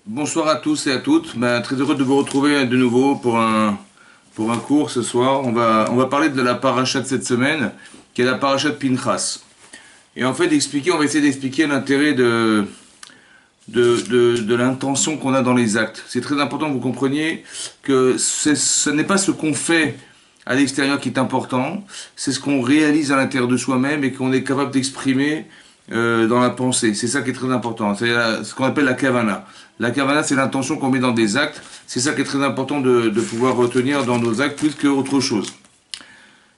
Bonsoir à tous et à toutes. Très heureux de vous retrouver de nouveau pour un cours ce soir. On va parler de la paracha de cette semaine, qui est la paracha de Pinchas. Et en fait, on va essayer d'expliquer l'intérêt de l'intention qu'on a dans les actes. C'est très important que vous compreniez que ce n'est pas ce qu'on fait à l'extérieur qui est important, c'est ce qu'on réalise à l'intérieur de soi-même et qu'on est capable d'exprimer dans la pensée. C'est ça qui est très important. C'est ce qu'on appelle la kavana. La kavana, c'est l'intention qu'on met dans des actes. C'est ça qui est très important de pouvoir retenir dans nos actes plus qu'autre chose.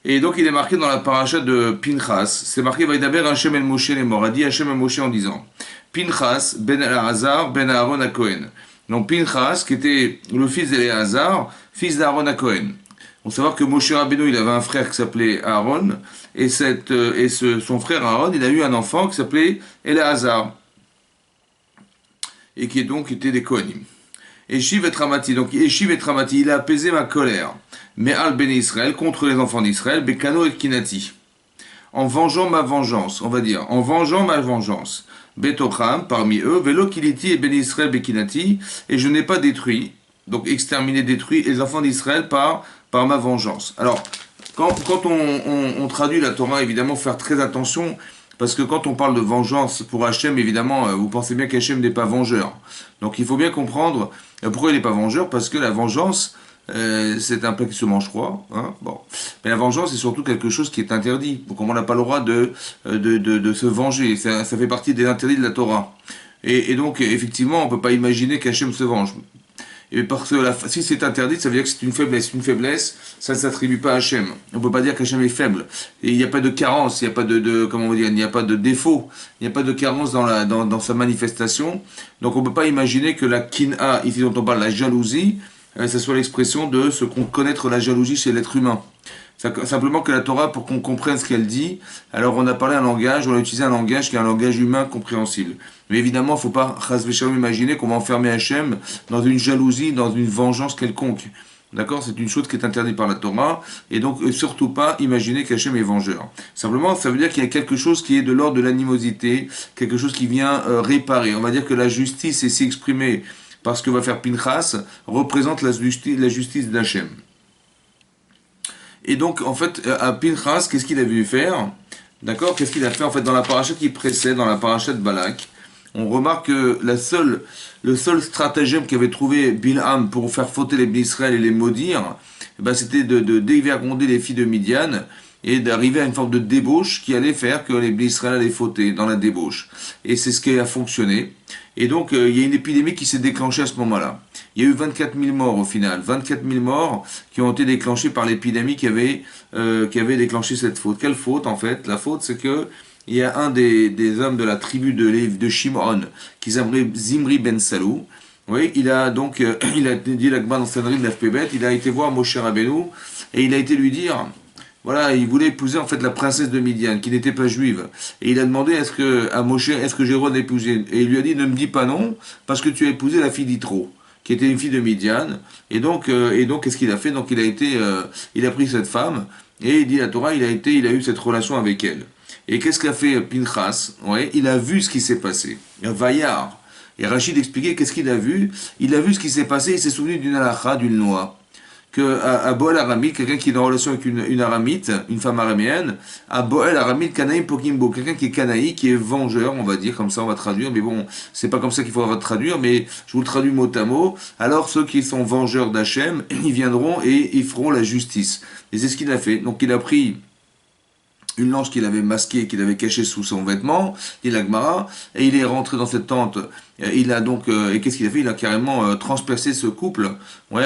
Et donc il est marqué dans la paracha de Pinchas, c'est marqué Vaidaber Hashem el Moshe les morts, a dit Hashem el Moshe en disant Pinchas ben Elazar ben Aaron à Cohen. Donc Pinchas, qui était le fils d'Éléazar, fils d'Aaron à Cohen. On savoir que Moshe Rabbeinu, il avait un frère qui s'appelait Aaron, et son frère Aaron, il a eu un enfant qui s'appelait Éléazar, et qui donc était des Kohanim. Eshiv et Ramati, donc Eshiv et Ramati, il a apaisé ma colère. Mais Al Ben Israël, contre les enfants d'Israël, Bekano et Kinati. En vengeant ma vengeance, on va dire, en vengeant ma vengeance. Betocham, parmi eux, Velo Kiliti et Ben Israël Bekinati, et je n'ai pas détruit, donc exterminé, détruit les enfants d'Israël par ma vengeance. Alors, quand on traduit la Torah, évidemment, faut faire très attention, parce que quand on parle de vengeance pour Hachem, évidemment, vous pensez bien qu'Hachem n'est pas vengeur. Donc il faut bien comprendre pourquoi il n'est pas vengeur, parce que la vengeance, c'est un plat qui se mange froid. Hein, bon. Mais la vengeance, c'est surtout quelque chose qui est interdit. Donc on n'a pas le droit de se venger. Ça fait partie des interdits de la Torah. Et donc, effectivement, on ne peut pas imaginer qu'Hachem se venge. Et parce que si c'est interdit, ça veut dire que c'est une faiblesse. Une faiblesse, ça ne s'attribue pas à Hachem. On ne peut pas dire qu'Hachem est faible. Et il n'y a pas de carence, il n'y a pas comment on va dire, il n'y a pas de défaut, il n'y a pas de carence dans sa manifestation. Donc on ne peut pas imaginer que la kin'a, ici dont on parle, la jalousie, ça soit l'expression de ce qu'on connaître la jalousie chez l'être humain. Simplement que la Torah, pour qu'on comprenne ce qu'elle dit, alors on a parlé un langage, on a utilisé un langage qui est un langage humain compréhensible. Mais évidemment, il ne faut pas imaginer qu'on va enfermer Hachem dans une jalousie, dans une vengeance quelconque. D'accord? C'est une chose qui est interdite par la Torah, et donc surtout pas imaginer qu'Hachem est vengeur. Simplement, ça veut dire qu'il y a quelque chose qui est de l'ordre de l'animosité, quelque chose qui vient réparer. On va dire que la justice, ici exprimée par ce que va faire Pinchas, représente la justice d'Hachem. Et donc, en fait, à Pinchas, qu'est-ce qu'il a vu faire? D'accord? Qu'est-ce qu'il a fait, en fait, dans la paracha qui précède, dans la paracha de Balak? On remarque que le seul stratagème qu'avait trouvé Bilham pour faire fauter les Bnei Israël et les maudire, c'était de dévergonder les filles de Midian et d'arriver à une forme de débauche qui allait faire que les Bnei Israël allaient fauter dans la débauche. Et c'est ce qui a fonctionné. Et donc, il y a une épidémie qui s'est déclenchée à ce moment-là. Il y a eu 24 000 morts au final. 24 000 morts qui ont été déclenchés par l'épidémie qui avait déclenché cette faute. Quelle faute, en fait? La faute, c'est que il y a un des hommes de la tribu de Shimon, qui s'appelait Zimri ben Salou. Oui, il a donc, il a dit l'Agma dans Sanrim d'Afpébet, il a été voir Moshe Rabbeinu, et il a été lui dire, voilà, il voulait épouser en fait la princesse de Midian, qui n'était pas juive. Et il a demandé à Moshe, est-ce que j'ai le droit d'épouser? Et il lui a dit, ne me dis pas non, parce que tu as épousé la fille d'Itro, qui était une fille de Midian. Et donc qu'est-ce qu'il a fait? Donc il a pris cette femme, et il dit la Torah, il a eu cette relation avec elle. Et qu'est-ce qu'a fait Pinchas? Ouais, il a vu ce qui s'est passé. Vaillard. Et Rachid expliquait qu'est-ce qu'il a vu. Il a vu ce qui s'est passé, il s'est souvenu d'une halakha, d'une loi. À Boel Aramite, quelqu'un qui est en relation avec une Aramite, une femme araméenne, à Boel Aramite, Kanaïm Pokimbo, quelqu'un qui est Kanaï, qui est vengeur, on va dire, comme ça on va traduire, mais bon, c'est pas comme ça qu'il faudra traduire, mais je vous le traduis mot à mot. Alors ceux qui sont vengeurs d'Hachem, ils viendront et ils feront la justice. Et c'est ce qu'il a fait. Donc il a pris une lance qu'il avait masquée, qu'il avait cachée sous son vêtement, dit l'Agmara, et il est rentré dans cette tente. Il a donc, et qu'est-ce qu'il a fait? Il a carrément transpercé ce couple. Ouais,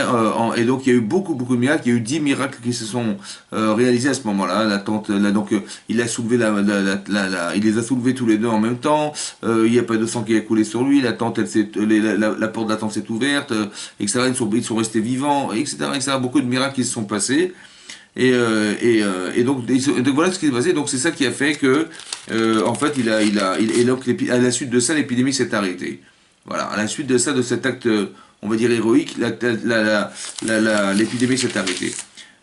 et donc il y a eu beaucoup de miracles. Il y a eu 10 miracles qui se sont réalisés à ce moment-là. La tente, donc il a soulevé il les a soulevés tous les deux en même temps. Il n'y a pas de sang qui a coulé sur lui. La tente, la porte de la tente s'est ouverte, etc. Ils sont restés vivants, etc., etc. Beaucoup de miracles qui se sont passés. Et donc voilà ce qui s'est passé. Donc c'est ça qui a fait que en fait et donc à la suite de ça l'épidémie s'est arrêtée. Voilà, à la suite de ça, de cet acte on va dire héroïque, l'épidémie s'est arrêtée.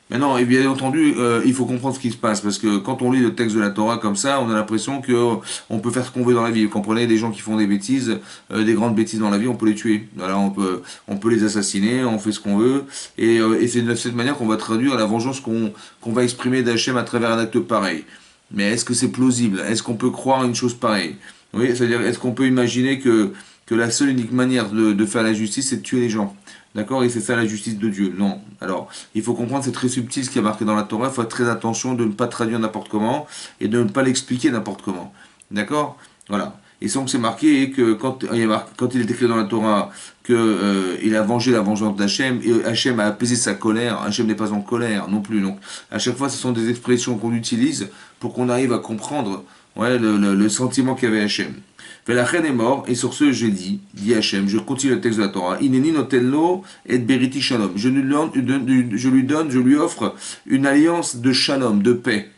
Maintenant, et bien entendu, il faut comprendre ce qui se passe, parce que quand on lit le texte de la Torah comme ça, on a l'impression que on peut faire ce qu'on veut dans la vie. Vous comprenez, des gens qui font des bêtises, des grandes bêtises dans la vie, on peut les tuer. Voilà, on peut les assassiner, on fait ce qu'on veut, et c'est de cette manière qu'on va traduire la vengeance qu'on va exprimer d'Hachem à travers un acte pareil. Mais est-ce que c'est plausible? Est-ce qu'on peut croire une chose pareille? Oui, c'est-à-dire, est-ce qu'on peut imaginer que la seule unique manière de faire la justice, c'est de tuer les gens? D'accord? Et c'est ça la justice de Dieu. Non. Alors, il faut comprendre, c'est très subtil ce qui est marqué dans la Torah. Il faut faire très attention de ne pas traduire n'importe comment et de ne pas l'expliquer n'importe comment. D'accord? Voilà. Et donc c'est marqué que quand il est écrit dans la Torah qu'il a vengé la vengeance d'Hachem, et Hachem a apaisé sa colère, Hachem n'est pas en colère non plus. Donc à chaque fois, ce sont des expressions qu'on utilise pour qu'on arrive à comprendre, ouais, le sentiment qu'avait Hachem. La reine est mort, et sur ce, j'ai dit Hachem, je continue le texte de la Torah, Ineni notello et beriti shalom. Je lui offre une alliance de shalom, de paix.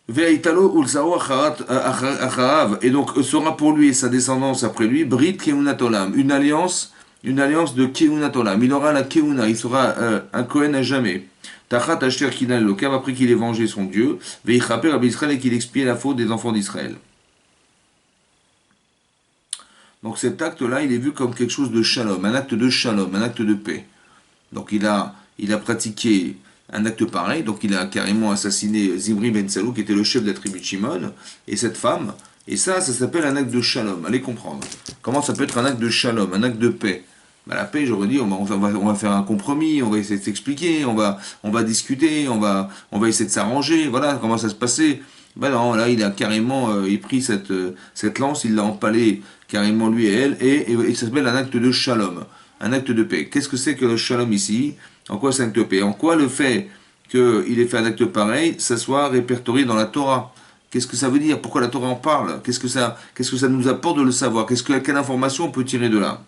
Ve'aitalo ulzao acharav, et donc sera pour lui et sa descendance après lui, Brit keunat olam, une alliance de keunat olam. Il aura la keuna, il sera un Kohen à jamais. Tachat asher kinal lokam, après qu'il ait vengé son Dieu, ve'ichaper ab Israël, et qu'il expie la faute des enfants d'Israël. Donc cet acte-là, il est vu comme quelque chose de shalom, un acte de shalom, un acte de paix. Donc il a pratiqué un acte pareil, donc il a carrément assassiné Zimri ben Salou, qui était le chef de la tribu de Shimon, et cette femme, et ça s'appelle un acte de shalom. Allez comprendre. Comment ça peut être un acte de shalom, un acte de paix? Ben, la paix, j'aurais dit, on va faire un compromis, on va essayer de s'expliquer, on va discuter, on va essayer de s'arranger, voilà comment ça se passait. Ben non, là, il a carrément pris cette lance, il l'a empalée carrément lui et elle, et ça s'appelle un acte de shalom, un acte de paix. Qu'est-ce que c'est que le shalom ici? En quoi c'est un acte de paix? En quoi le fait qu'il ait fait un acte pareil, ça soit répertorié dans la Torah? Qu'est-ce que ça veut dire? Pourquoi la Torah en parle? Qu'est-ce que ça nous apporte de le savoir? Quelle information on peut tirer de là?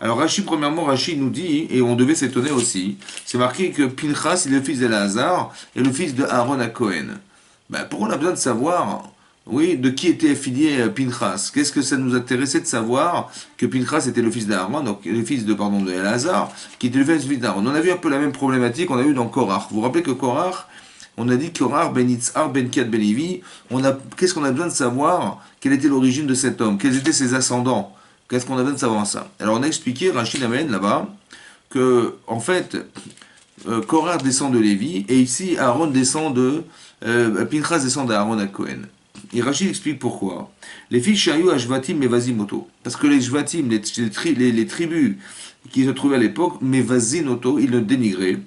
Alors premièrement, Rashi nous dit, et on devait s'étonner aussi, c'est marqué que Pinchas est le fils d'Elazar et le fils de Aaron à Cohen. Ben, pourquoi on a besoin de savoir, oui, de qui était affilié Pinchas? Qu'est-ce que ça nous intéressait de savoir que Pinchas était le fils d'Aaron, donc le fils de Elazar, qui était le fils d'Aaron? On a vu un peu la même problématique, on a eu dans Korach. Vous vous rappelez que Korach, on a dit Korach ben Yitzhar ben Kiad ben Levi, qu'est-ce qu'on a besoin de savoir? Quelle était l'origine de cet homme? Quels étaient ses ascendants? Qu'est-ce qu'on a besoin de savoir ça? Alors on a expliqué, Rachid amène là-bas, que en fait, Korach descend de Lévi, et ici Aaron descend de Pinchas descend d'Aaron à Cohen. Et Rachid explique pourquoi. Les fils Shayu à Shvatim et Vazimoto. Parce que les Shvatim, les tribus qui se trouvaient à l'époque, mais Vazinoto, ils le dénigraient.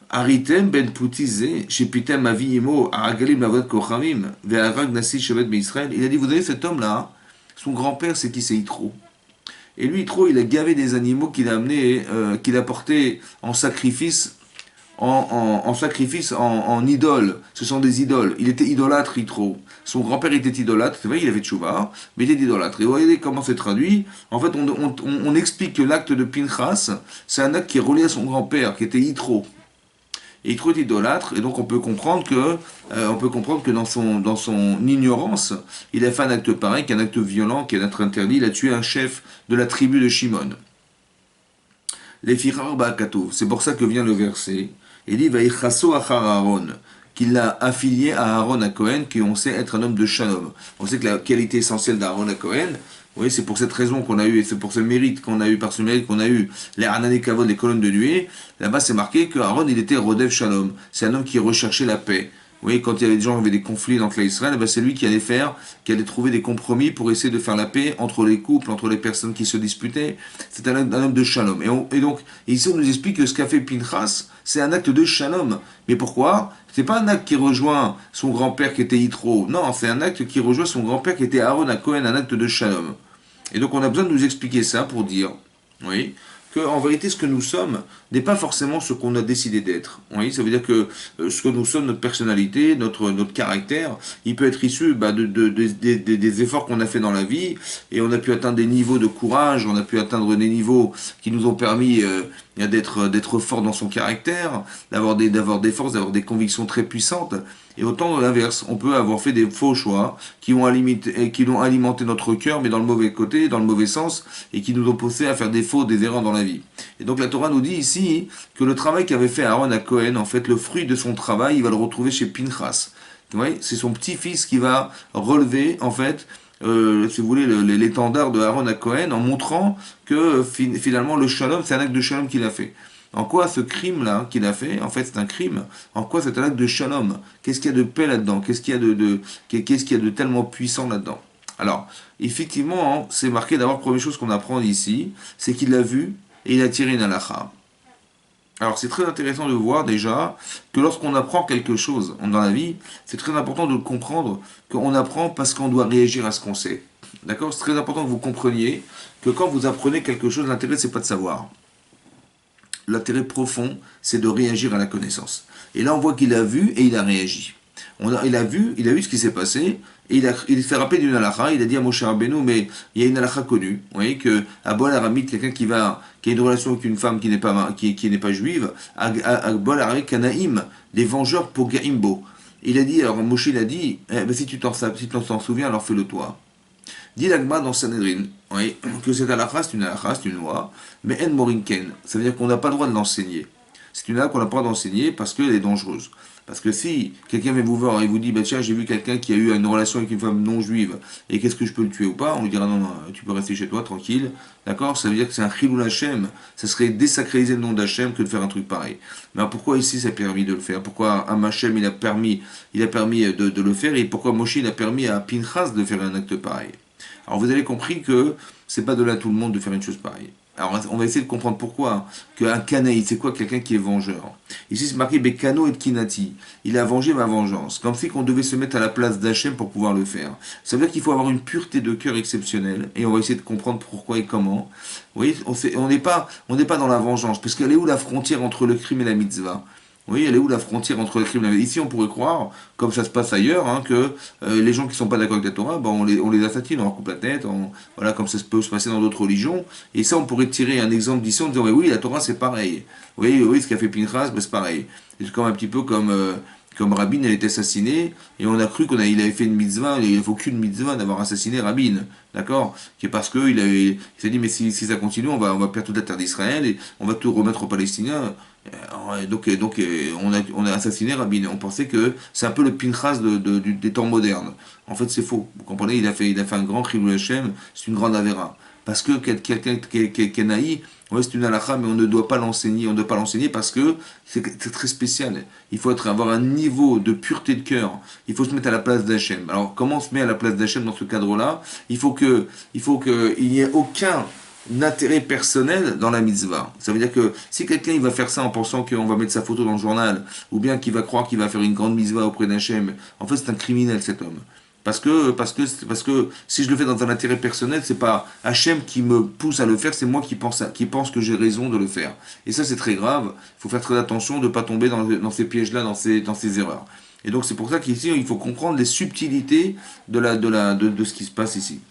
Aritem ben Poutize, chez Pitem Aviyimo, Aragalim Lavod Kochamim, Ve'arag Nasi Shevet Israël. Il a dit, vous savez, cet homme-là, son grand-père, c'est qui? C'est Yitro. Et lui, Yitro, il a gavé des animaux qu'il a amenés, qu'il a portés en sacrifice en idole. Ce sont des idoles. Il était idolâtre, Yitro. Son grand-père était idolâtre, c'est vrai, il avait tchouva, mais il était idolâtre. Et vous voyez comment c'est traduit. En fait, on explique que l'acte de Pinchas, c'est un acte qui est relié à son grand-père, qui était Yitro. Et Yitro est idolâtre, et donc on peut comprendre que dans son ignorance, il a fait un acte pareil, qu'un acte violent, qui est un acte interdit. Il a tué un chef de la tribu de Shimon. Les Firar Ba'akatou. C'est pour ça que vient le verset. Il dit Vaïchasso achar Aaron, qu'il l'a affilié à Aaron à Cohen, qu'on sait être un homme de shalom. On sait que la qualité essentielle d'Aaron à Cohen, oui, c'est pour cette raison qu'on a eu, et c'est pour ce mérite qu'on a eu, par ce mérite qu'on a eu, les Hanani Kavod, les colonnes de nuée. Là-bas, c'est marqué que Aaron, il était Rodev Shalom. C'est un homme qui recherchait la paix. Vous voyez, quand il y avait des gens qui avaient des conflits dans Israël, c'est lui qui allait trouver des compromis pour essayer de faire la paix entre les couples, entre les personnes qui se disputaient. C'est un homme de shalom. Et donc, ici, on nous explique que ce qu'a fait Pinchas, c'est un acte de shalom. Mais pourquoi? C'est pas un acte qui rejoint son grand-père qui était Yitro. Non, c'est un acte qui rejoint son grand-père qui était Aaron à Cohen, un acte de shalom. Et donc, on a besoin de nous expliquer ça pour dire, oui, qu'en vérité, ce que nous sommes n'est pas forcément ce qu'on a décidé d'être. Oui, ça veut dire que ce que nous sommes, notre personnalité, notre caractère, il peut être issu des efforts qu'on a fait dans la vie, et on a pu atteindre des niveaux de courage, on a pu atteindre des niveaux qui nous ont permis d'être fort dans son caractère, d'avoir des forces, d'avoir des convictions très puissantes. Et autant l'inverse, on peut avoir fait des faux choix qui ont alimenté notre cœur, mais dans le mauvais côté, dans le mauvais sens, et qui nous ont poussé à faire des erreurs dans la vie. vie. Et donc la Torah nous dit ici que le travail qu'avait fait Aaron à Cohen, en fait, le fruit de son travail, il va le retrouver chez Pinchas. Vous voyez, c'est son petit-fils qui va relever, en fait, si vous voulez, l'étendard de Aaron à Cohen en montrant que finalement le shalom, c'est un acte de shalom qu'il a fait. En quoi ce crime-là qu'il a fait, en fait c'est un crime, en quoi c'est un acte de shalom? Qu'est-ce qu'il y a de paix là-dedans? Qu'est-ce qu'il y a qu'est-ce qu'il y a de tellement puissant là-dedans? Alors, effectivement, hein, c'est marqué d'abord, première chose qu'on apprend ici, c'est qu'il l'a vu et il a tiré une halakha. Alors c'est très intéressant de voir déjà que lorsqu'on apprend quelque chose dans la vie, c'est très important de le comprendre qu'on apprend parce qu'on doit réagir à ce qu'on sait. D'accord? C'est très important que vous compreniez que quand vous apprenez quelque chose, l'intérêt c'est pas de savoir. L'intérêt profond, c'est de réagir à la connaissance. Et là on voit qu'il a vu et il a réagi. Il a vu ce qui s'est passé, et il s'est rappelé d'une halakha, il a dit à Moshe Rabbeinu, mais il y a une halakha connue, vous voyez, que à Bol Aramid, quelqu'un qui a une relation avec une femme qui n'est pas juive, à Bol Aramid, Kanaïm, des vengeurs pour Gaimbo. Il a dit, alors Moshe il a dit, si tu t'en souviens, alors fais-le toi. Dit l'Agma dans Sanhedrin, oui, que cette halakha, c'est une loi, mais en morinken, ça veut dire qu'on n'a pas le droit de l'enseigner. C'est une halakha qu'on n'a pas le droit d'enseigner parce qu'elle est dangereuse. Parce que si quelqu'un vient vous voir et vous dit, bah tiens, j'ai vu quelqu'un qui a eu une relation avec une femme non juive, et qu'est-ce que je peux le tuer ou pas? On lui dira, non, non, tu peux rester chez toi, tranquille. D'accord? Ça veut dire que c'est un chilul Hashem. Ça serait désacraliser le nom d'Hachem que de faire un truc pareil. Mais alors pourquoi ici ça a permis de le faire? Pourquoi un Hachem il a permis de le faire? Et pourquoi Moshe il a permis à Pinchas de faire un acte pareil? Alors vous avez compris que c'est pas de là tout le monde de faire une chose pareille. Alors on va essayer de comprendre pourquoi. Qu'un Kanaï, c'est quoi quelqu'un qui est vengeur? Ici c'est marqué Bekano et Kinati. Il a vengé ma vengeance. Comme si qu'on devait se mettre à la place d'Hachem pour pouvoir le faire. Ça veut dire qu'il faut avoir une pureté de cœur exceptionnelle. Et on va essayer de comprendre pourquoi et comment. Vous voyez, on n'est pas dans la vengeance. Parce qu'elle est où la frontière entre le crime et la mitzvah? Oui, elle est où la frontière entre le crime et la mitzvah? Ici, on pourrait croire, comme ça se passe ailleurs, hein, que les gens qui ne sont pas d'accord avec la Torah, ben, on les assassine, on leur coupe la tête, voilà, comme ça peut se passer dans d'autres religions. Et ça, on pourrait tirer un exemple d'ici en disant, oui, la Torah, c'est pareil. Oui, ce qu'a fait Pinchas, ben, c'est pareil. C'est comme un petit peu comme Rabin, elle est assassinée, et on a cru il avait fait une mitzvah, et il ne faut qu'une mitzvah d'avoir assassiné Rabin, d'accord? Qui est parce il s'est dit, mais si ça continue, on va perdre toute la terre d'Israël, et on va tout remettre aux Palestiniens. Donc on a assassiné Rabin. On pensait que c'est un peu le Pinchas des temps modernes. En fait, c'est faux. Vous comprenez, il a fait un grand Chilul Hashem, c'est une grande avéra. Parce que quelqu'un qui est naïf, ouais, c'est une halakha, mais on ne doit pas l'enseigner. On ne doit pas l'enseigner parce que c'est très spécial. Il faut avoir un niveau de pureté de cœur. Il faut se mettre à la place d'Hachem. Alors, comment on se met à la place d'Hachem dans ce cadre-là? Il faut qu'il n'y ait aucun intérêt personnel dans la mitzvah. Ça veut dire que si quelqu'un il va faire ça en pensant qu'on va mettre sa photo dans le journal, ou bien qu'il va croire qu'il va faire une grande mitzvah auprès d'Hachem, en fait c'est un criminel cet homme. Parce que si je le fais dans un intérêt personnel, c'est pas Hachem qui me pousse à le faire, c'est moi qui pense que j'ai raison de le faire. Et ça c'est très grave, il faut faire très attention de ne pas tomber dans ces pièges-là, dans ces erreurs. Et donc c'est pour ça qu'ici il faut comprendre les subtilités de ce qui se passe ici.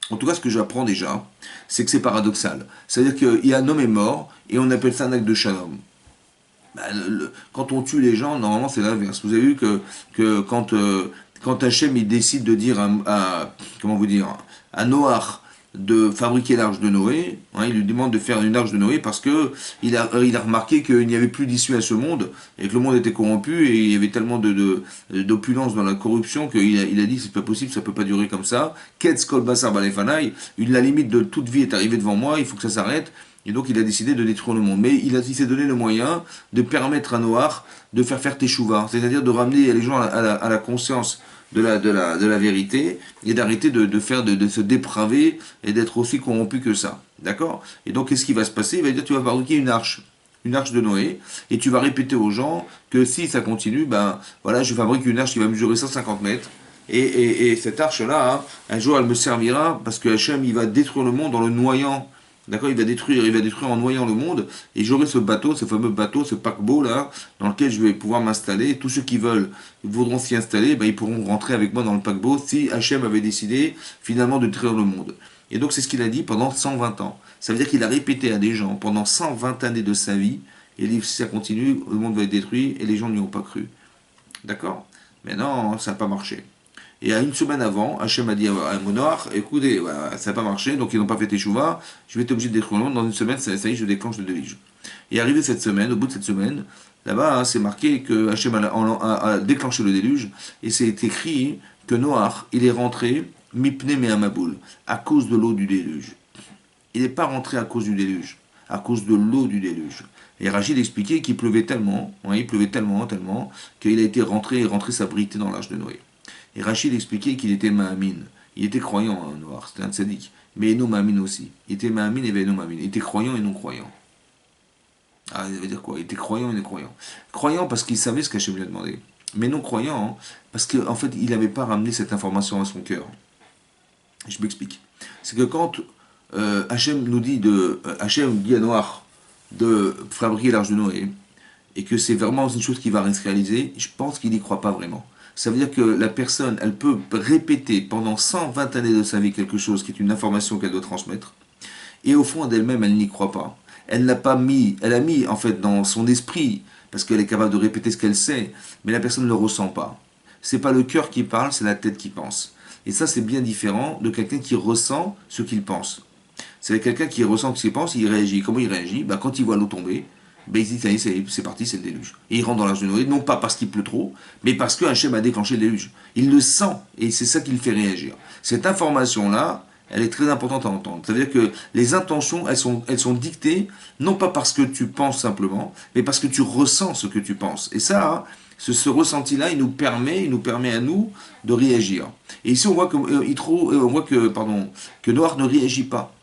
En tout cas, ce que j'apprends déjà, c'est que c'est paradoxal. C'est-à-dire qu'un homme est mort et on appelle ça un acte de shalom. Quand on tue les gens, normalement c'est l'inverse. Vous avez vu que quand Hachem il décide de dire comment vous dire, à Noach de fabriquer l'arche de Noé, hein, il lui demande de faire une arche de Noé parce que il a remarqué qu'il n'y avait plus d'issue à ce monde et que le monde était corrompu et il y avait tellement d'opulence dans la corruption qu'il a dit c'est pas possible, ça peut pas durer comme ça. Ketz kol basar balefanaï, la limite de toute vie est arrivée devant moi, il faut que ça s'arrête. Et donc il a décidé de détruire le monde. Mais il s'est donné le moyen de permettre à Noach de faire teshuva, c'est-à-dire de ramener les gens à la conscience de la vérité et d'arrêter de se dépraver et d'être aussi corrompu que ça. D'accord? Et donc qu'est-ce qui va se passer? Il va dire tu vas fabriquer une arche de Noé, et tu vas répéter aux gens que si ça continue, ben voilà, je fabrique une arche qui va mesurer 150 mètres. Et cette arche-là, hein, un jour elle me servira parce que Hachem il va détruire le monde en le noyant. D'accord, il va détruire en noyant le monde, et j'aurai ce bateau, ce fameux bateau, ce paquebot là, dans lequel je vais pouvoir m'installer. Tous ceux qui voudront s'y installer, ben, ils pourront rentrer avec moi dans le paquebot si Hachem avait décidé finalement de détruire le monde. Et donc c'est ce qu'il a dit pendant 120 ans. Ça veut dire qu'il a répété à des gens pendant 120 années de sa vie, et il dit si ça continue, le monde va être détruit, et les gens n'y ont pas cru. D'accord? Mais non, ça n'a pas marché. Et à une semaine avant, Hachem a dit à Noach, écoutez, voilà, ça n'a pas marché, donc ils n'ont pas fait Teshuvah, je vais être obligé de détruire le monde, dans une semaine, ça y est, je déclenche le déluge. Et arrivé cette semaine, au bout de cette semaine, là-bas, hein, c'est marqué que Hachem a déclenché le déluge, et c'est écrit que Noach, il est rentré, mipne me amaboul, à cause de l'eau du déluge. Il n'est pas rentré à cause du déluge, à cause de l'eau du déluge. Et Rachid expliquait qu'il pleuvait tellement, ouais, il pleuvait tellement, tellement, qu'il a été rentré s'abriter dans l'arche de Noé. Et Rachid expliquait qu'il était Mahamin. Il était croyant, hein, Noir, c'était un tzaddik. Mais Eno Mahamin aussi. Il était Mahamin et Eno Mahamin. Il était croyant et non croyant. Ah, ça veut dire quoi? Il était croyant et non croyant. Croyant parce qu'il savait ce qu'Hachem lui a demandé. Mais non croyant, hein, parce qu'en fait, il n'avait pas ramené cette information à son cœur. Je m'explique. C'est que quand Hachem nous dit Hachem dit à Noir de fabriquer l'arche de Noé, et que c'est vraiment une chose qui va se réaliser, je pense qu'il n'y croit pas vraiment. Ça veut dire que la personne, elle peut répéter pendant 120 années de sa vie quelque chose qui est une information qu'elle doit transmettre, et au fond d'elle-même, elle n'y croit pas. Elle n'a pas mis, elle a mis en fait dans son esprit, parce qu'elle est capable de répéter ce qu'elle sait, mais la personne ne le ressent pas. C'est pas le cœur qui parle, c'est la tête qui pense. Et ça, c'est bien différent de quelqu'un qui ressent ce qu'il pense. C'est quelqu'un qui ressent ce qu'il pense, il réagit. Comment il réagit? Quand il voit l'eau tomber, il se dit, ça y est, c'est parti, c'est le déluge. Et il rentre dans l'arche de Noé, non pas parce qu'il pleut trop, mais parce que Hachem a déclenché le déluge. Il le sent, et c'est ça qui le fait réagir. Cette information-là, elle est très importante à entendre. Ça veut dire que les intentions, elles sont dictées, non pas parce que tu penses simplement, mais parce que tu ressens ce que tu penses. Et ça, hein, ce ressenti-là, il nous permet à nous de réagir. Et ici, on voit que Noir ne réagit pas.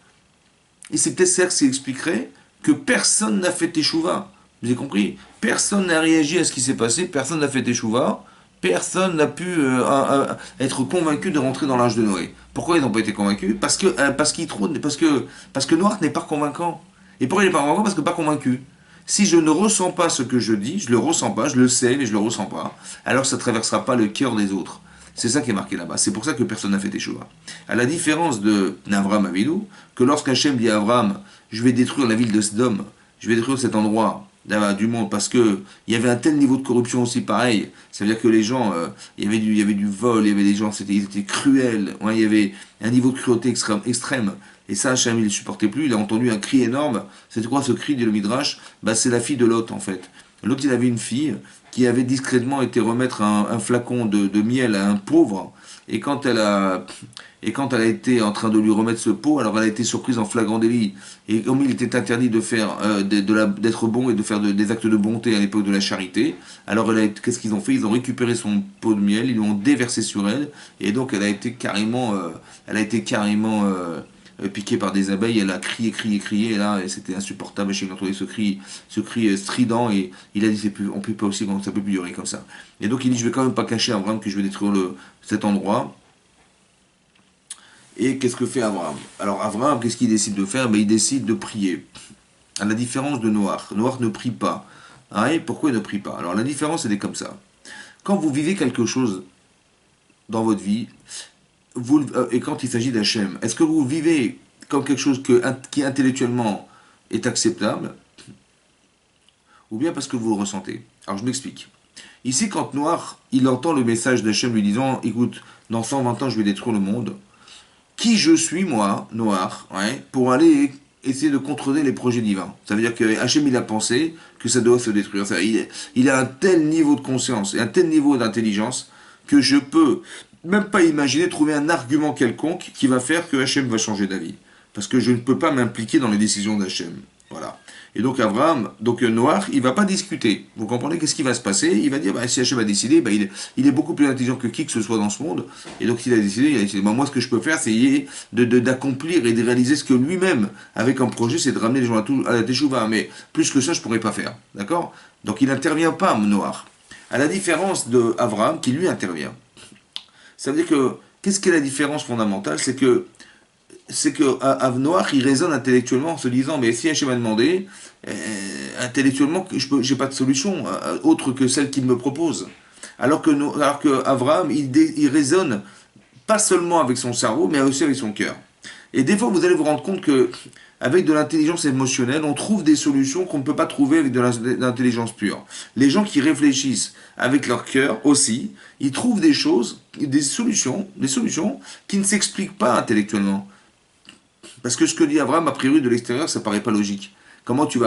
Et c'est peut-être ça qui expliquerait que personne n'a fait Teshuvah. Vous avez compris? Personne n'a réagi à ce qui s'est passé, personne n'a fait Teshuvah, personne n'a pu être convaincu de rentrer dans l'âge de Noé. Pourquoi ils n'ont pas été convaincus? Parce que Noir n'est pas convaincant. Et pourquoi il n'est pas convaincant? Parce que pas convaincu. Si je ne ressens pas ce que je dis, je le ressens pas, je le sais, mais je le ressens pas, alors ça ne traversera pas le cœur des autres. C'est ça qui est marqué là-bas. C'est pour ça que personne n'a fait Teshuvah. À la différence d'Avram Avinu, que lorsqu'Hachem dit à Avram, je vais détruire la ville de Sodome, je vais détruire cet endroit du monde, parce que il y avait un tel niveau de corruption aussi pareil. Ça veut dire que les gens, il y avait du vol, il y avait des gens, ils étaient cruels, ouais, il y avait un niveau de cruauté extrême. Et ça, Hachem, il ne supportait plus, il a entendu un cri énorme. C'est quoi ce cri, dit le Midrash? C'est la fille de Lot, en fait. Lot, il avait une fille qui avait discrètement été remettre un flacon de miel à un pauvre, et quand elle a été en train de lui remettre ce pot, alors elle a été surprise en flagrant délit. Et comme il était interdit de faire d'être bon et de faire des actes de bonté à l'époque de la charité, alors qu'est-ce qu'ils ont fait? Ils ont récupéré son pot de miel, ils l'ont déversé sur elle, et donc elle a été carrément piquée par des abeilles. Elle a crié, et là c'était insupportable. J'ai entendu ce cri strident, et il a dit on peut pas aussi, ça peut plus durer comme ça. Et donc il dit, je vais quand même pas cacher à Abraham que je vais détruire cet endroit. Et qu'est-ce que fait Abraham? Alors Abraham, qu'est-ce qu'il décide de faire? Il décide de prier. À la différence de Noach. Noach ne prie pas. Ah, et pourquoi il ne prie pas? Alors la différence, elle est comme ça. Quand vous vivez quelque chose dans votre vie, et quand il s'agit d'Hachem, est-ce que vous vivez comme quelque chose qui intellectuellement est acceptable, ou bien parce que vous le ressentez? Alors je m'explique. Ici, quand Noach, il entend le message d'Hachem lui disant, écoute, dans 120 ans, je vais détruire le monde, qui je suis, moi, Noach, ouais, pour aller essayer de contrôler les projets divins. Ça veut dire que Hachem, il a pensé que ça doit se détruire. Il a un tel niveau de conscience et un tel niveau d'intelligence que je peux même pas imaginer trouver un argument quelconque qui va faire que Hachem va changer d'avis. Parce que je ne peux pas m'impliquer dans les décisions d'Hachem. Voilà. Et donc Noach, il va pas discuter. Vous comprenez qu'est-ce qui va se passer? Il va dire, si Hachem a décidé, il est beaucoup plus intelligent que qui que ce soit dans ce monde. Et donc il a décidé, moi ce que je peux faire, c'est d'accomplir et de réaliser ce que lui-même, avec un projet, c'est de ramener les gens à la Teshuvah. Mais plus que ça, je pourrais pas faire. D'accord? Donc il n'intervient pas, Noach. À la différence de Abraham, qui lui intervient. Ça veut dire que, qu'est-ce qu'est la différence fondamentale? C'est que Noach, il raisonne intellectuellement en se disant, mais si Hachem m'a demandé, intellectuellement, j'ai pas de solution autre que celle qu'il me propose. Alors que Abraham, il raisonne pas seulement avec son cerveau, mais aussi avec son cœur. Et des fois, vous allez vous rendre compte que avec de l'intelligence émotionnelle, on trouve des solutions qu'on ne peut pas trouver avec de l'intelligence pure. Les gens qui réfléchissent avec leur cœur aussi, ils trouvent des choses, des solutions qui ne s'expliquent pas intellectuellement. Parce que ce que dit Abraham, a priori de l'extérieur, ça paraît pas logique. Comment tu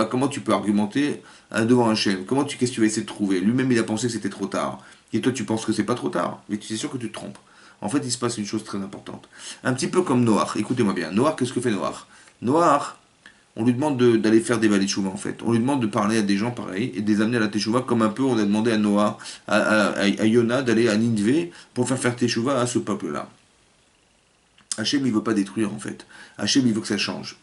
peux argumenter devant un chêne? Qu'est-ce que tu vas essayer de trouver? Lui-même, il a pensé que c'était trop tard. Et toi, tu penses que c'est pas trop tard. Mais tu es sûr que tu te trompes. En fait, il se passe une chose très importante. Un petit peu comme Noir. Écoutez-moi bien. Noir, qu'est-ce que fait Noir? Noir, on lui demande d'aller faire des balais de chouva, en fait. On lui demande de parler à des gens pareils et de les amener à la teshuva, comme un peu on a demandé à Noah, à Yona d'aller à Nineveh pour faire teshuva à ce peuple-là. Hachem, il veut pas détruire, en fait. Hachem, il veut que ça change.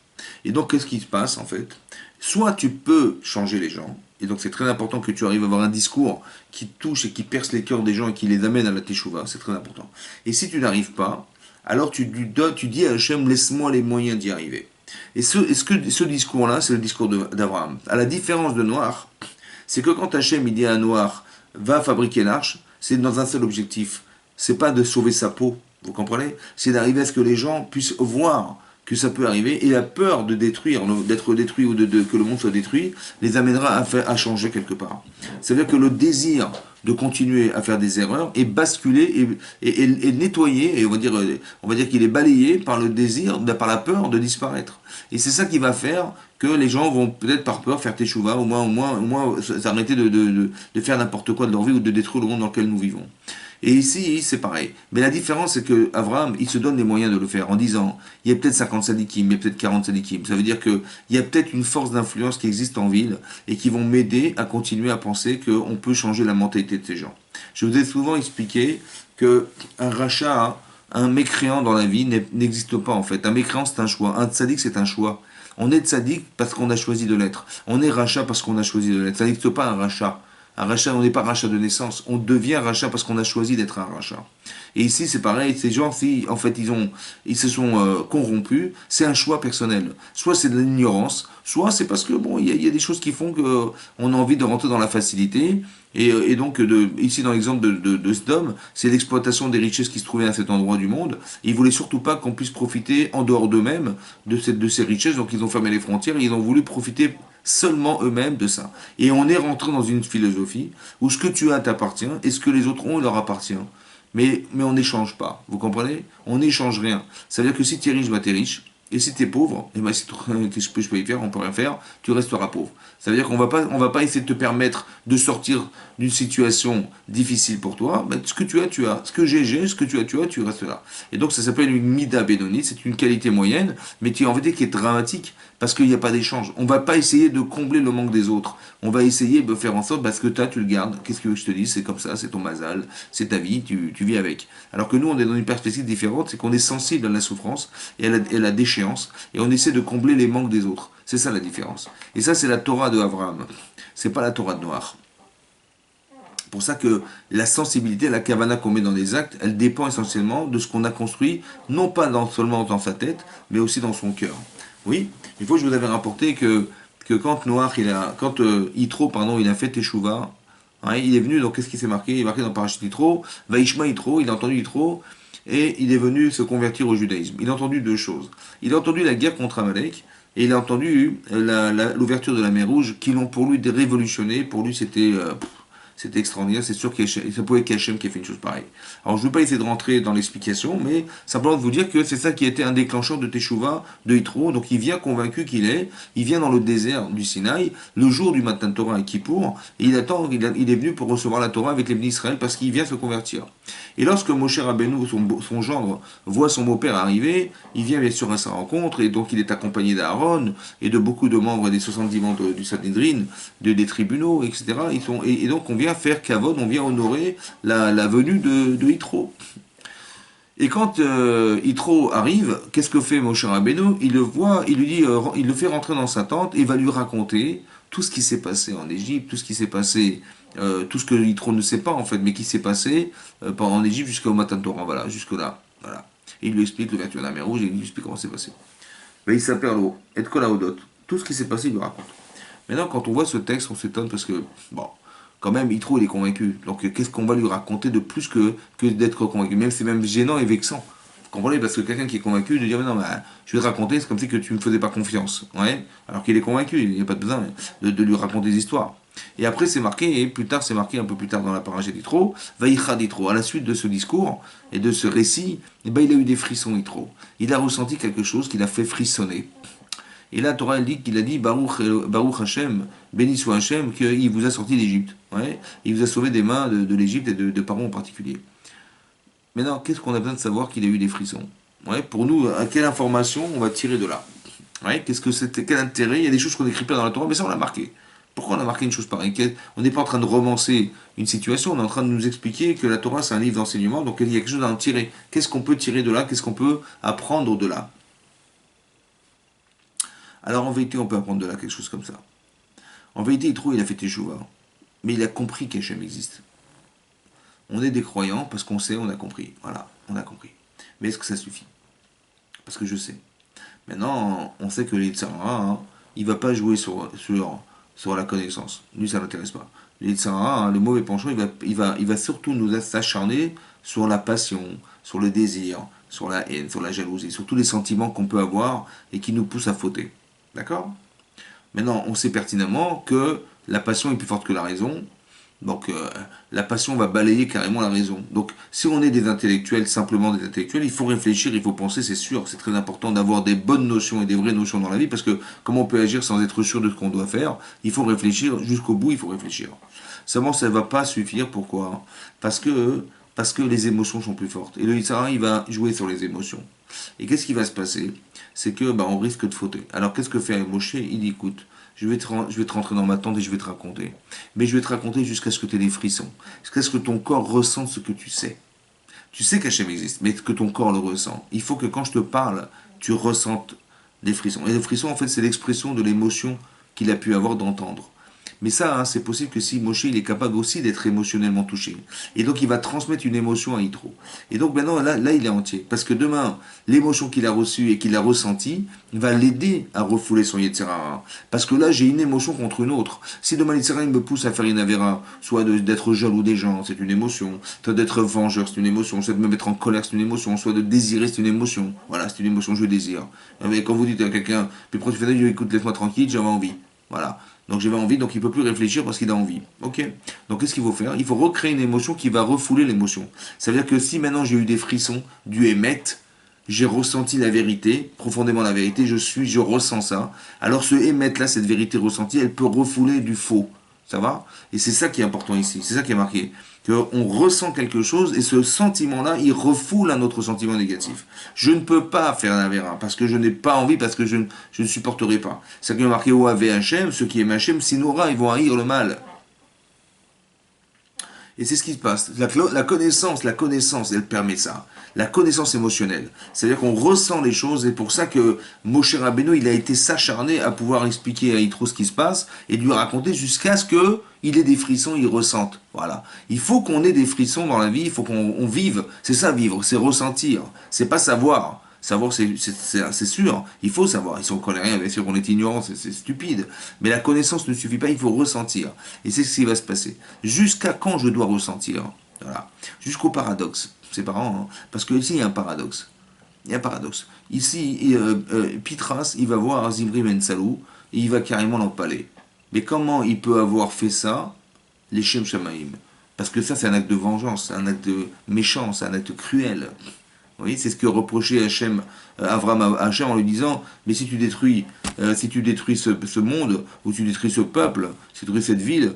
Et donc, qu'est-ce qui se passe, en fait? Soit tu peux changer les gens, et donc c'est très important que tu arrives à avoir un discours qui touche et qui perce les cœurs des gens et qui les amène à la teshuva, c'est très important. Et si tu n'arrives pas, alors tu dis à Hachem, laisse-moi les moyens d'y arriver. Et ce discours-là, c'est le discours d'Abraham. À la différence de Noir, c'est que quand Hachem il dit à Noir, va fabriquer l'arche, c'est dans un seul objectif. C'est pas de sauver sa peau, vous comprenez? C'est d'arriver à ce que les gens puissent voir que ça peut arriver, et la peur de détruire, d'être détruit ou que le monde soit détruit, les amènera à changer quelque part. C'est-à-dire que le désir de continuer à faire des erreurs est basculé et nettoyé, et on va dire qu'il est balayé par le désir, par la peur de disparaître. Et c'est ça qui va faire que les gens vont peut-être par peur faire teshuva, au moins s'arrêter de faire n'importe quoi de leur vie ou de détruire le monde dans lequel nous vivons. Et ici, c'est pareil. Mais la différence, c'est que Abraham, il se donne les moyens de le faire en disant, il y a peut-être 50 sadikim, il y a peut-être 40 sadikim. Ça veut dire qu'il y a peut-être une force d'influence qui existe en ville et qui vont m'aider à continuer à penser qu'on peut changer la mentalité de ces gens. Je vous ai souvent expliqué que un rachat, un mécréant dans la vie n'existe pas en fait. Un mécréant, c'est un choix. Un tzadik, c'est un choix. On est tzadik parce qu'on a choisi de l'être. On est rachat parce qu'on a choisi de l'être. Ça n'existe pas un rachat. Un rachat, on n'est pas rachat de naissance, on devient rachat parce qu'on a choisi d'être un rachat. Et ici, c'est pareil, ces gens, si en fait ils se sont corrompus, c'est un choix personnel. Soit c'est de l'ignorance, soit c'est parce que bon, il y a des choses qui font qu'on a envie de rentrer dans la facilité. Et donc, ici dans l'exemple de cet homme, c'est l'exploitation des richesses qui se trouvaient à cet endroit du monde. Ils voulaient surtout pas qu'on puisse profiter en dehors d'eux-mêmes de ces richesses, donc ils ont fermé les frontières, et ils ont voulu profiter seulement eux-mêmes de ça. Et on est rentré dans une philosophie où ce que tu as t'appartient et ce que les autres ont, il leur appartient. Mais on n'échange pas, vous comprenez? On n'échange rien. Ça veut dire que si tu es riche, bah tu es riche. Et si tu es pauvre, et ben si je peux y faire, on peut rien faire, tu resteras pauvre. Ça veut dire on va pas essayer de te permettre de sortir d'une situation difficile pour toi. Ben, ce que tu as, tu as. Ce que j'ai, ce que tu as, tu restes là. Et donc ça s'appelle une mida bénoni, c'est une qualité moyenne, mais qui en vérité qui est dramatique, parce qu'il n'y a pas d'échange. On va pas essayer de combler le manque des autres. On va essayer de faire en sorte, parce que tu as, tu le gardes. Qu'est-ce que je te dis? C'est comme ça, c'est ton mazal, c'est ta vie, tu vis avec. Alors que nous, on est dans une perspective différente, c'est qu'on est sensible à la souffrance et à la déchéance, et on essaie de combler les manques des autres. C'est ça la différence. Et ça, c'est la Torah de Abraham. C'est pas la Torah de Noir. C'est pour ça que la sensibilité, la kavana qu'on met dans les actes, elle dépend essentiellement de ce qu'on a construit, non pas seulement dans sa tête, mais aussi dans son cœur. Oui, une fois je vous avais rapporté que quand Noach, quand Yitro, pardon, il a fait Teshuvah, hein, il est venu, donc qu'est-ce qui s'est marqué? Il est marqué dans Parashit Yitro, Vaishma Yitro, il a entendu Yitro, et il est venu se convertir au judaïsme. Il a entendu deux choses. Il a entendu la guerre contre Amalek, et il a entendu l'ouverture de la mer Rouge, qui l'ont pour lui révolutionné. Pour lui, c'était extraordinaire. C'est sûr qu'il ça pouvait être Hachem qui a fait une chose pareille. Alors, je ne veux pas essayer de rentrer dans l'explication, mais simplement de vous dire que c'est ça qui a été un déclencheur de Teshuvah, de Yitro. Donc, il vient convaincu qu'il est. Il vient dans le désert du Sinaï, le jour du matin de Torah à Kippour, et il est venu pour recevoir la Torah avec les bénis Israël parce qu'il vient se convertir. Et lorsque Moshe Rabbeinu, son gendre, voit son beau-père arriver, il vient bien sûr à sa rencontre, et donc il est accompagné d'Aaron et de beaucoup de membres des 70 membres du Sanhedrin, des tribunaux, etc. Et donc on vient faire kavod, on vient honorer la venue de Yitro. Et quand Yitro arrive, qu'est-ce que fait Moshe Rabbeinu? Il le voit, il lui dit, il le fait rentrer dans sa tente et va lui raconter tout ce qui s'est passé en Égypte, tout ce qui s'est passé, tout ce que Yitro ne sait pas en fait, mais qui s'est passé en Égypte jusqu'au matin de Torah, voilà, jusque là, voilà. Et il lui explique l'ouverture de la mer Rouge et il lui explique comment c'est passé. Mais il s'appelle l'eau, et de Kolaodot. Tout ce qui s'est passé, il lui raconte. Maintenant, quand on voit ce texte, on s'étonne parce que, bon, quand même, Yitro, il est convaincu. Donc, qu'est-ce qu'on va lui raconter de plus que d'être convaincu? Même c'est même gênant et vexant. comprenez? Parce que quelqu'un qui est convaincu de dire, mais non, bah, je vais te raconter, c'est comme si que tu ne me faisais pas confiance. Ouais. Alors qu'il est convaincu, il n'y a pas besoin de lui raconter des histoires. Et après, c'est marqué, et plus tard, c'est marqué un peu plus tard dans la paracha d'Yitro, Vaïcha d'Yitro. À la suite de ce discours et de ce récit, eh ben, il a eu des frissons, Yitro. Il a ressenti quelque chose qui l'a fait frissonner. Et là, Torah elle dit qu'il a dit Baruch Hashem, béni soit Hashem, qu'il vous a sorti d'Égypte. Ouais. Il vous a sauvé des mains de l'Égypte et de Pharaon en particulier. Maintenant, qu'est-ce qu'on a besoin de savoir qu'il a eu des frissons? Ouais. Pour nous, à quelle information on va tirer de là? Ouais. Qu'est-ce que c'était? Quel intérêt? Il y a des choses qu'on n'écrit pas dans la Torah, mais ça on l'a marqué. Pourquoi on a marqué une chose pareille? On n'est pas en train de romancer une situation, on est en train de nous expliquer que la Torah c'est un livre d'enseignement, donc il y a quelque chose à en tirer. Qu'est-ce qu'on peut tirer de là? Qu'est-ce qu'on peut apprendre de là? Alors en vérité, on peut apprendre de là quelque chose comme ça. En vérité, il a fait Teshuvah, mais il a compris qu'Hachem existe. On est des croyants parce qu'on sait, on a compris. Voilà, on a compris. Mais est-ce que ça suffit? Parce que je sais. Maintenant, on sait que l'Yitzhara, il ne va pas jouer sur la connaissance. Lui, ça ne l'intéresse pas. L'Yitzhara, le mauvais penchant, il va surtout nous s'acharner sur la passion, sur le désir, sur la haine, sur la jalousie, sur tous les sentiments qu'on peut avoir et qui nous poussent à fauter. D'accord? Maintenant, on sait pertinemment que la passion est plus forte que la raison. Donc, la passion va balayer carrément la raison. Donc, si on est des intellectuels, simplement des intellectuels, il faut réfléchir, il faut penser, c'est sûr. C'est très important d'avoir des bonnes notions et des vraies notions dans la vie, parce que comment on peut agir sans être sûr de ce qu'on doit faire? Il faut réfléchir jusqu'au bout, il faut réfléchir. Seulement, ça ne va pas suffire. Pourquoi? Parce que les émotions sont plus fortes. Et le Yitzhara, il va jouer sur les émotions. Et qu'est-ce qui va se passer? C'est que on risque de fauter. Alors, qu'est-ce que fait Moshe? Il dit, écoute, je vais te rentrer dans ma tente et je vais te raconter. Mais je vais te raconter jusqu'à ce que tu aies des frissons. Jusqu'à ce que ton corps ressente ce que tu sais. Tu sais qu'Hachem existe, mais que ton corps le ressent. Il faut que quand je te parle, tu ressentes des frissons. Et les frissons, en fait, c'est l'expression de l'émotion qu'il a pu avoir d'entendre. Mais ça, c'est possible que si Moshe, il est capable aussi d'être émotionnellement touché. Et donc, il va transmettre une émotion à Yitro. Et donc, maintenant, là, il est entier. Parce que demain, l'émotion qu'il a reçue et qu'il a ressentie va l'aider à refouler son Yetzirah. Parce que là, j'ai une émotion contre une autre. Si demain, Yetzirah, il me pousse à faire une avéra, soit d'être jaloux des gens, c'est une émotion. Soit d'être vengeur, c'est une émotion. Soit de me mettre en colère, c'est une émotion. Soit de désirer, c'est une émotion. Voilà, c'est une émotion, je désire. Mais quand vous dites à quelqu'un, puis pourquoi tu fais ça, écoute, laisse-moi tranquille, j'avais envie. Voilà. Donc j'avais envie, donc il ne peut plus réfléchir parce qu'il a envie. Ok. Donc qu'est-ce qu'il faut faire? Il faut recréer une émotion qui va refouler l'émotion. Ça veut dire que si maintenant j'ai eu des frissons du émettre, j'ai ressenti la vérité, profondément la vérité, je ressens ça. Alors ce émettre là, cette vérité ressentie, elle peut refouler du faux. Ça va? Et c'est ça qui est important ici, c'est ça qui est marqué. Qu'on ressent quelque chose et ce sentiment-là, il refoule un autre sentiment négatif. Je ne peux pas faire la vera parce que je n'ai pas envie, parce que je ne supporterai pas. C'est ça qui est marqué au AVHM, ceux qui aiment Hachem, Sinora, ils vont haïr le mal. Et c'est ce qui se passe. La connaissance, elle permet ça. La connaissance émotionnelle. C'est-à-dire qu'on ressent les choses et pour ça que Moshe Rabbeinu, il a été s'acharner à pouvoir expliquer à Yitro ce qui se passe et lui raconter jusqu'à ce qu'il ait des frissons, il ressente. Voilà. Il faut qu'on ait des frissons dans la vie, il faut qu'on vive. C'est ça vivre, c'est ressentir. C'est pas savoir. Savoir, c'est sûr, il faut savoir. Si on ne connaît rien, bien sûr qu'on est ignorant, c'est stupide. Mais la connaissance ne suffit pas, il faut ressentir. Et c'est ce qui va se passer. Jusqu'à quand je dois ressentir? Voilà. Jusqu'au paradoxe. C'est marrant, hein. Parce que ici, il y a un paradoxe. Il y a un paradoxe. Ici, Pitras, il va voir Zimri Ben Salou, et il va carrément l'empaler. Mais comment il peut avoir fait ça, les Shem Shamaim? Parce que ça, c'est un acte de vengeance, c'est un acte de méchant, c'est un acte cruel. Vous voyez, c'est ce que reprochait Avram à Hachem en lui disant, mais si tu détruis ce monde, ou tu détruis ce peuple, si tu détruis cette ville,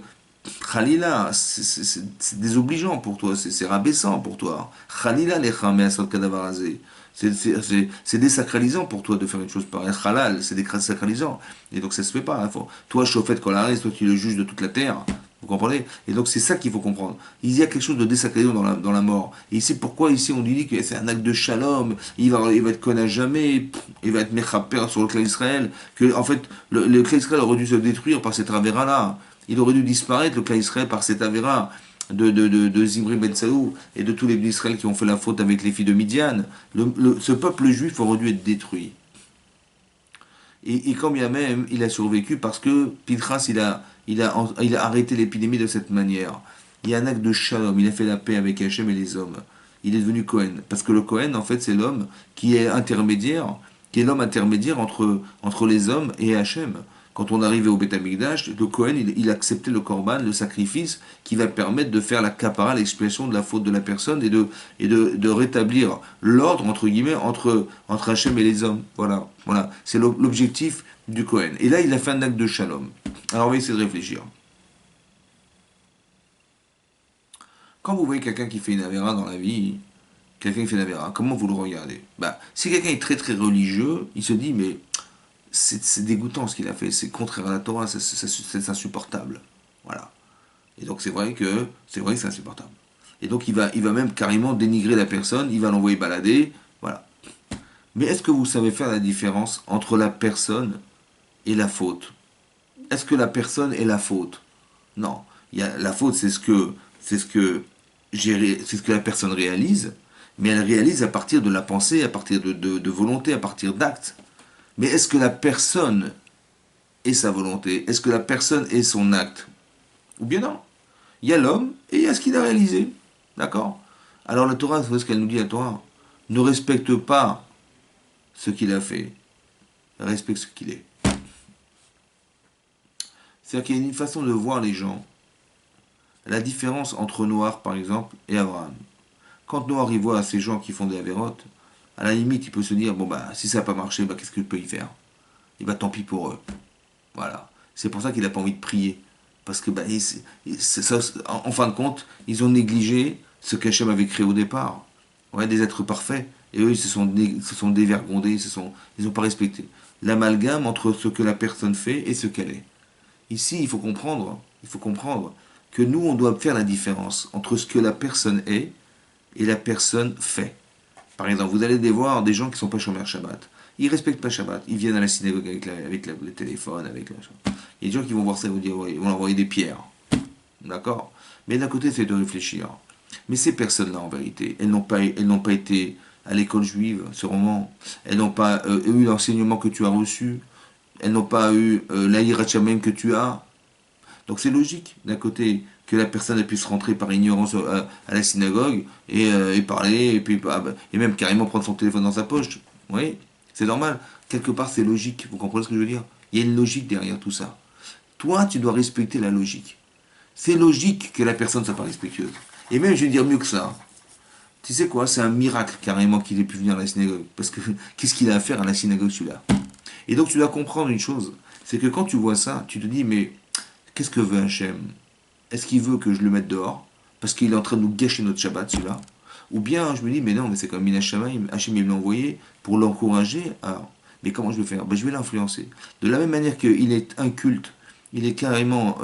Khalila, c'est désobligeant pour toi, c'est rabaissant pour toi. Khalila lecha me'asot kadavarazé. C'est désacralisant pour toi de faire une chose pareille. Halal, c'est désacralisant. Et donc ça se fait pas. Hein. Toi, Chauffette Kolaris, toi tu es le juge de toute la terre. Vous comprenez? Et donc c'est ça qu'il faut comprendre. Il y a quelque chose de désacralisant dans la mort. Et c'est pourquoi ici on lui dit que c'est un acte de shalom. Il va être connu à jamais. Il va être mechaper sur le clan d'Israël. Que en fait le clan d'Israël aurait dû se détruire par cette avéra là. Il aurait dû disparaître le clan d'Israël par cette avéra de Zimri Ben Salou et de tous les d'Israël qui ont fait la faute avec les filles de Midian. Ce peuple juif aurait dû être détruit. Et quand bien même, il a survécu parce que Pintras, il a arrêté l'épidémie de cette manière. Il y a un acte de shalom, il a fait la paix avec Hachem et les hommes. il est devenu Cohen. Parce que le Cohen, en fait, c'est l'homme qui est intermédiaire, qui est l'homme intermédiaire entre les hommes et Hachem. Quand on arrivait au Beth Amikdash, le Cohen, il acceptait le korban, le sacrifice, qui va permettre de faire la kapara, l'expiation de la faute de la personne et de rétablir l'ordre, entre guillemets, entre Hachem et les hommes. Voilà, voilà. C'est l'objectif du Cohen. Et là, il a fait un acte de shalom. Alors, on va essayer de réfléchir. Quand vous voyez quelqu'un qui fait une avéra dans la vie, quelqu'un qui fait une avéra, comment vous le regardez? Bah, si quelqu'un est très très religieux, il se dit, mais c'est dégoûtant ce qu'il a fait, c'est contraire à la Torah, c'est insupportable. Voilà. Et donc c'est vrai que c'est insupportable. Et donc il va même carrément dénigrer la personne, il va l'envoyer balader, voilà. Mais est-ce que vous savez faire la différence entre la personne et la faute? Est-ce que la personne est la faute? Non. La faute, c'est ce que la personne réalise, mais elle réalise à partir de la pensée, à partir de volonté, à partir d'actes. Mais est-ce que la personne est sa volonté? Est-ce que la personne est son acte? Ou bien non? Il y a l'homme et il y a ce qu'il a réalisé. D'accord? Alors la Torah, c'est ce qu'elle nous dit, la Torah. Ne respecte pas ce qu'il a fait. Respecte ce qu'il est. C'est-à-dire qu'il y a une façon de voir les gens. La différence entre Noir, par exemple, et Abraham. Quand Noir y voit ces gens qui font des avérotes, à la limite, il peut se dire, bon bah, si ça n'a pas marché, bah, qu'est-ce qu'il peut y faire? Et bah, tant pis pour eux. Voilà. C'est pour ça qu'il n'a pas envie de prier. Parce que, bah, en fin de compte, ils ont négligé ce qu'Hachem avait créé au départ. Ouais, des êtres parfaits. Et eux, ils se sont dévergondés, ils n'ont pas respecté l'amalgame entre ce que la personne fait et ce qu'elle est. Ici, il faut comprendre que nous, on doit faire la différence entre ce que la personne est et la personne fait. Par exemple, vous allez voir des gens qui ne sont pas chômeurs Shabbat. Ils ne respectent pas Shabbat. Ils viennent à la synagogue avec le téléphone, avec le... Il y a des gens qui vont voir ça et vont dire, ouais, ils vont envoyer des pierres. D'accord? Mais d'un côté, c'est de réfléchir. Mais ces personnes-là, en vérité, elles n'ont pas été à l'école juive, sûrement. Elles n'ont pas eu l'enseignement que tu as reçu. Elles n'ont pas eu l'Aïrat Shamem que tu as. Donc c'est logique, d'un côté, que la personne puisse rentrer par ignorance à la synagogue et parler, et même carrément prendre son téléphone dans sa poche. Oui, c'est normal. Quelque part, c'est logique. Vous comprenez ce que je veux dire? Il y a une logique derrière tout ça. Toi, tu dois respecter la logique. C'est logique que la personne ne soit pas respectueuse. Et même, je vais dire mieux que ça. Tu sais quoi? C'est un miracle carrément qu'il ait pu venir à la synagogue. Parce que qu'est-ce qu'il a à faire à la synagogue, celui-là? Et donc, tu dois comprendre une chose. C'est que quand tu vois ça, tu te dis, mais qu'est-ce que veut Hachem? Est-ce qu'il veut que je le mette dehors? Parce qu'il est en train de nous gâcher notre Shabbat, celui-là. Ou bien je me dis, mais non, mais c'est comme Minash Shamayim. Hachem, il me l'a envoyé pour l'encourager. Alors, mais comment je vais faire? Ben, je vais l'influencer. De la même manière qu'il est inculte, il est carrément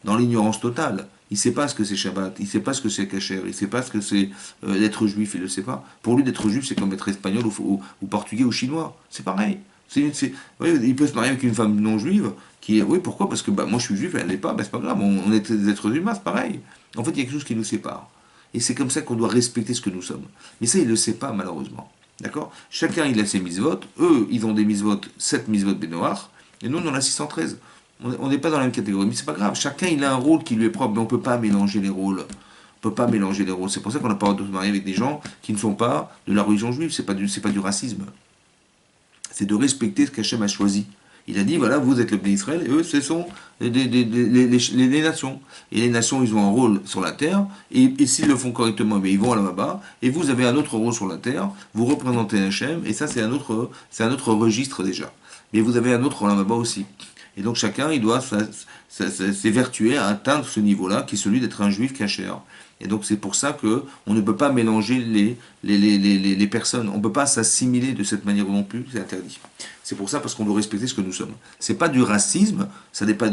dans l'ignorance totale. Il ne sait pas ce que c'est Shabbat, il ne sait pas ce que c'est Kasher, il ne sait pas ce que c'est d'être juif, il ne le sait pas. Pour lui, d'être juif, c'est comme être espagnol ou portugais ou chinois. C'est pareil. Oui, il peut se marier avec une femme non juive oui, pourquoi? Parce que bah, moi je suis juif, elle ne l'est pas, bah, c'est pas grave, on est des êtres humains, c'est pareil. En fait, il y a quelque chose qui nous sépare. Et c'est comme ça qu'on doit respecter ce que nous sommes. Mais ça, il ne le sait pas, malheureusement. D'accord? Chacun, il a ses mises-votes. Eux, ils ont des mises-votes, 7 mises-votes bénoirs. Et nous, on en a 613. On n'est pas dans la même catégorie. Mais c'est pas grave. Chacun, il a un rôle qui lui est propre. Mais on ne peut pas mélanger les rôles. On peut pas mélanger les rôles. C'est pour ça qu'on n'a pas le droit de se marier avec des gens qui ne sont pas de la religion juive. C'est pas du racisme. C'est de respecter ce qu'Hachem a choisi. Il a dit, voilà, vous êtes le peuple d'Israël, et eux, ce sont les nations. Et les nations, ils ont un rôle sur la terre, et s'ils le font correctement, mais ils vont là-bas, et vous avez un autre rôle sur la terre, vous représentez Hachem, et ça, c'est un autre registre déjà. Mais vous avez un autre rôle là-bas aussi. Et donc chacun, il doit s'évertuer à atteindre ce niveau-là, qui est celui d'être un juif cachère. Et donc c'est pour ça que on ne peut pas mélanger les personnes. On ne peut pas s'assimiler de cette manière non plus, c'est interdit. C'est pour ça parce qu'on doit respecter ce que nous sommes. C'est pas du racisme, ça n'est pas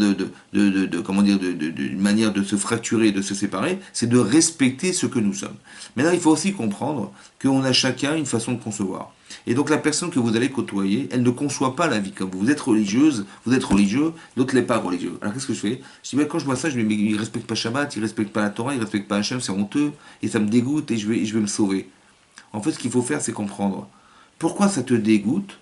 comment dire, d'une manière de se fracturer, de se séparer, c'est de respecter ce que nous sommes. Maintenant, il faut aussi comprendre qu'on a chacun une façon de concevoir. Et donc la personne que vous allez côtoyer, elle ne conçoit pas la vie comme vous. Vous êtes religieuse, vous êtes religieux, l'autre n'est pas religieux. Alors qu'est-ce que je fais? Je dis, mais quand je vois ça, je me dis, mais il ne respecte pas Shabbat, il ne respecte pas la Torah, il ne respecte pas Hachem, c'est honteux, et ça me dégoûte, et je vais me sauver. En fait, ce qu'il faut faire, c'est comprendre pourquoi ça te dégoûte,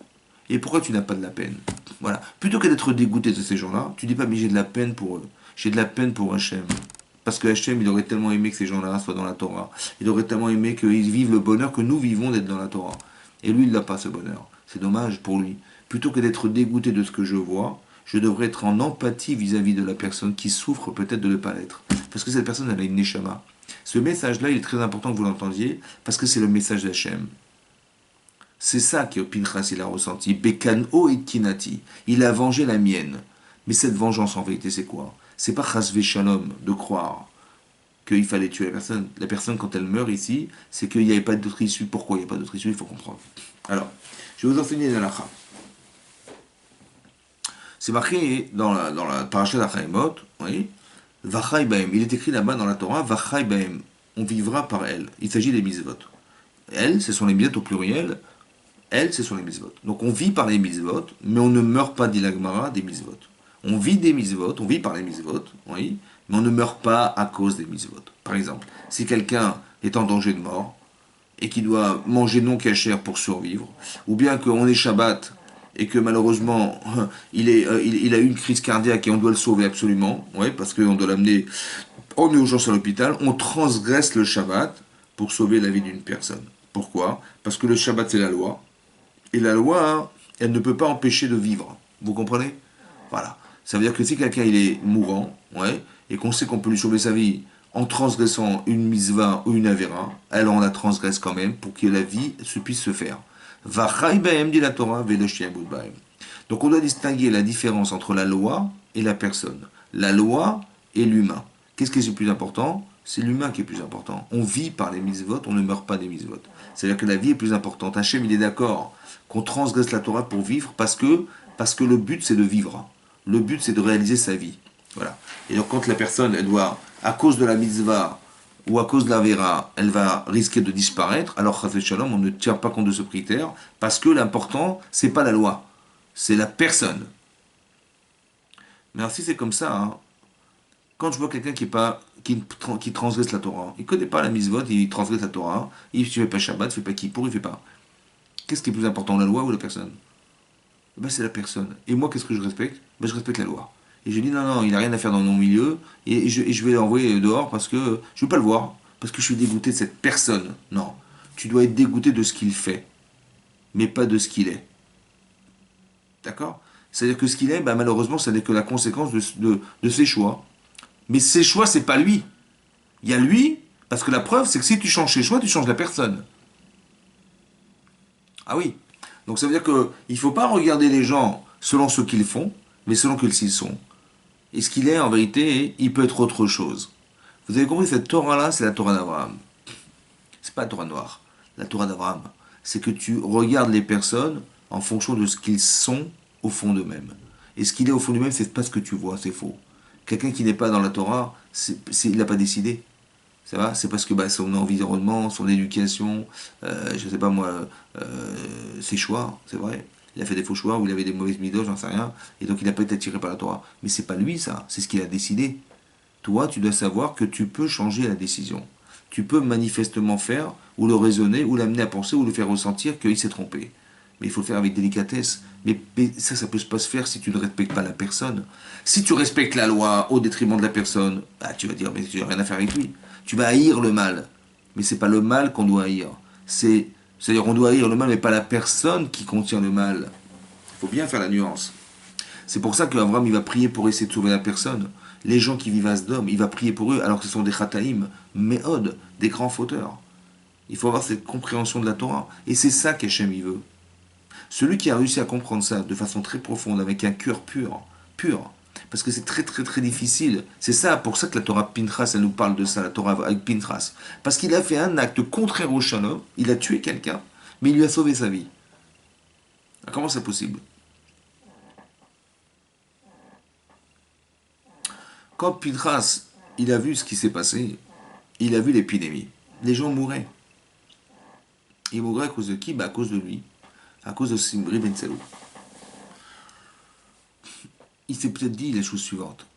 et pourquoi tu n'as pas de la peine. Voilà. Plutôt que d'être dégoûté de ces gens-là, tu dis pas, mais j'ai de la peine pour eux. J'ai de la peine pour Hachem. Parce que Hachem, il aurait tellement aimé que ces gens-là soient dans la Torah. Il aurait tellement aimé qu'ils vivent le bonheur que nous vivons d'être dans la Torah. Et lui, il n'a pas ce bonheur. C'est dommage pour lui. Plutôt que d'être dégoûté de ce que je vois, je devrais être en empathie vis-à-vis de la personne qui souffre peut-être de ne pas l'être. Parce que cette personne, elle a une neshama. Ce message-là, il est très important que vous l'entendiez, parce que c'est le message d'Hachem. C'est ça que Pinchas il a ressenti. Bekano et Kinati. Il a vengé la mienne. Mais cette vengeance, en vérité, c'est quoi? C'est pas Chasvé Shalom de croire qu'il fallait tuer la personne. La personne, quand elle meurt ici, c'est qu'il n'y avait pas d'autre issue. Pourquoi il n'y a pas d'autre issue? Il faut comprendre. Alors, je vais vous enseigner une halakha. C'est marqué dans la paracha d'Achaïmot, oui. Vachai Baem. Il est écrit là-bas dans la Torah, Vachai Baem. On vivra par elle. Il s'agit des mitzvot. Elles, ce sont les mitzvot au pluriel. Elles, ce sont les mitzvot. Donc on vit par les mitzvot, mais on ne meurt pas, dit la Gemara, des mitzvot. On vit des mitzvot, on vit par les mitzvot, oui, mais on ne meurt pas à cause des mitzvot. Par exemple, si quelqu'un est en danger de mort et qui doit manger non cachère pour survivre, ou bien qu'on est Shabbat et que malheureusement il a eu une crise cardiaque et on doit le sauver absolument, ouais, parce qu'on doit l'amener en urgence à l'hôpital, on transgresse le Shabbat pour sauver la vie d'une personne. Pourquoi? Parce que le Shabbat c'est la loi, et la loi, elle ne peut pas empêcher de vivre. Vous comprenez? Voilà. Ça veut dire que si quelqu'un il est mourant, ouais, et qu'on sait qu'on peut lui sauver sa vie en transgressant une mitzvah ou une avera, elle on la transgresse quand même pour que la vie puisse se faire. Vachai bahem dit la Torah, vedoshia bahem. Donc on doit distinguer la différence entre la loi et la personne. La loi et l'humain. Qu'est-ce qui est le plus important? C'est l'humain qui est plus important. On vit par les mitzvot, on ne meurt pas des mitzvot. C'est-à-dire que la vie est plus importante. Hachem, il est d'accord qu'on transgresse la Torah pour vivre parce que le but, c'est de vivre. Le but, c'est de réaliser sa vie. Voilà. Et donc, quand la personne, elle doit, à cause de la mitzvah ou à cause de la vera, elle va risquer de disparaître, alors, chas v'shalom, on ne tient pas compte de ce critère parce que l'important, c'est pas la loi, c'est la personne. Mais alors, si c'est comme ça, hein, quand je vois quelqu'un qui transgresse la Torah, il ne connaît pas la mitzvot, il transgresse la Torah, il ne fait pas Shabbat, il ne fait pas Kippour, il ne fait pas. Qu'est-ce qui est plus important, la loi ou la personne? Ben, c'est la personne. Et moi, qu'est-ce que je respecte? Ben, je respecte la loi. Et je dis non, non, il n'a rien à faire dans mon milieu, et je vais l'envoyer dehors parce que je ne veux pas le voir, parce que je suis dégoûté de cette personne. Non. Tu dois être dégoûté de ce qu'il fait, mais pas de ce qu'il est. D'accord? C'est-à-dire que ce qu'il est, ben, malheureusement, ça n'est que la conséquence de ses choix. Mais ses choix, c'est pas lui. Il y a lui, parce que la preuve, c'est que si tu changes ses choix, tu changes la personne. Ah oui. Donc ça veut dire qu'il ne faut pas regarder les gens selon ce qu'ils font, mais selon qu'ils sont. Et ce qu'il est, en vérité, il peut être autre chose. Vous avez compris, cette Torah-là, c'est la Torah d'Abraham. C'est pas la Torah noire. La Torah d'Abraham, c'est que tu regardes les personnes en fonction de ce qu'ils sont au fond d'eux-mêmes. Et ce qu'il est au fond d'eux-mêmes, c'est pas ce que tu vois, c'est faux. Quelqu'un qui n'est pas dans la Torah, il n'a pas décidé. Ça va? C'est parce que bah, son environnement, son éducation, je sais pas moi, ses choix, c'est vrai. Il a fait des faux choix ou il avait des mauvaises midos, j'en sais rien. Et donc il a pas été attiré par la Torah. Mais c'est pas lui ça, c'est ce qu'il a décidé. Toi, tu dois savoir que tu peux changer la décision. Tu peux manifestement faire, ou le raisonner, ou l'amener à penser, ou le faire ressentir qu'il s'est trompé. Mais il faut le faire avec délicatesse. Mais ça peut pas se faire si tu ne respectes pas la personne. Si tu respectes la loi au détriment de la personne, bah, tu vas dire, mais tu n'as rien à faire avec lui. Tu vas haïr le mal. Mais c'est pas le mal qu'on doit haïr. C'est-à-dire on doit haïr le mal, mais pas la personne qui contient le mal. Il faut bien faire la nuance. C'est pour ça qu'Abraham, il va prier pour essayer de sauver la personne. Les gens qui vivent à Sdom, il va prier pour eux, alors que ce sont des chataïm, méod, des grands fauteurs. Il faut avoir cette compréhension de la Torah. Et c'est ça qu'Hachem il veut. Celui qui a réussi à comprendre ça de façon très profonde, avec un cœur pur, parce que c'est très très très difficile. C'est ça, pour ça que la Torah Pinchas, elle nous parle de ça, la Torah avec Pinchas. Parce qu'il a fait un acte contraire au shalom, il a tué quelqu'un, mais il lui a sauvé sa vie. Comment c'est possible? Quand Pinchas, il a vu ce qui s'est passé, il a vu l'épidémie. Les gens mouraient. Ils mouraient à cause de qui? À cause de lui. À cause de Simri Ben Salou. Il s'est peut-être dit les choses suivantes.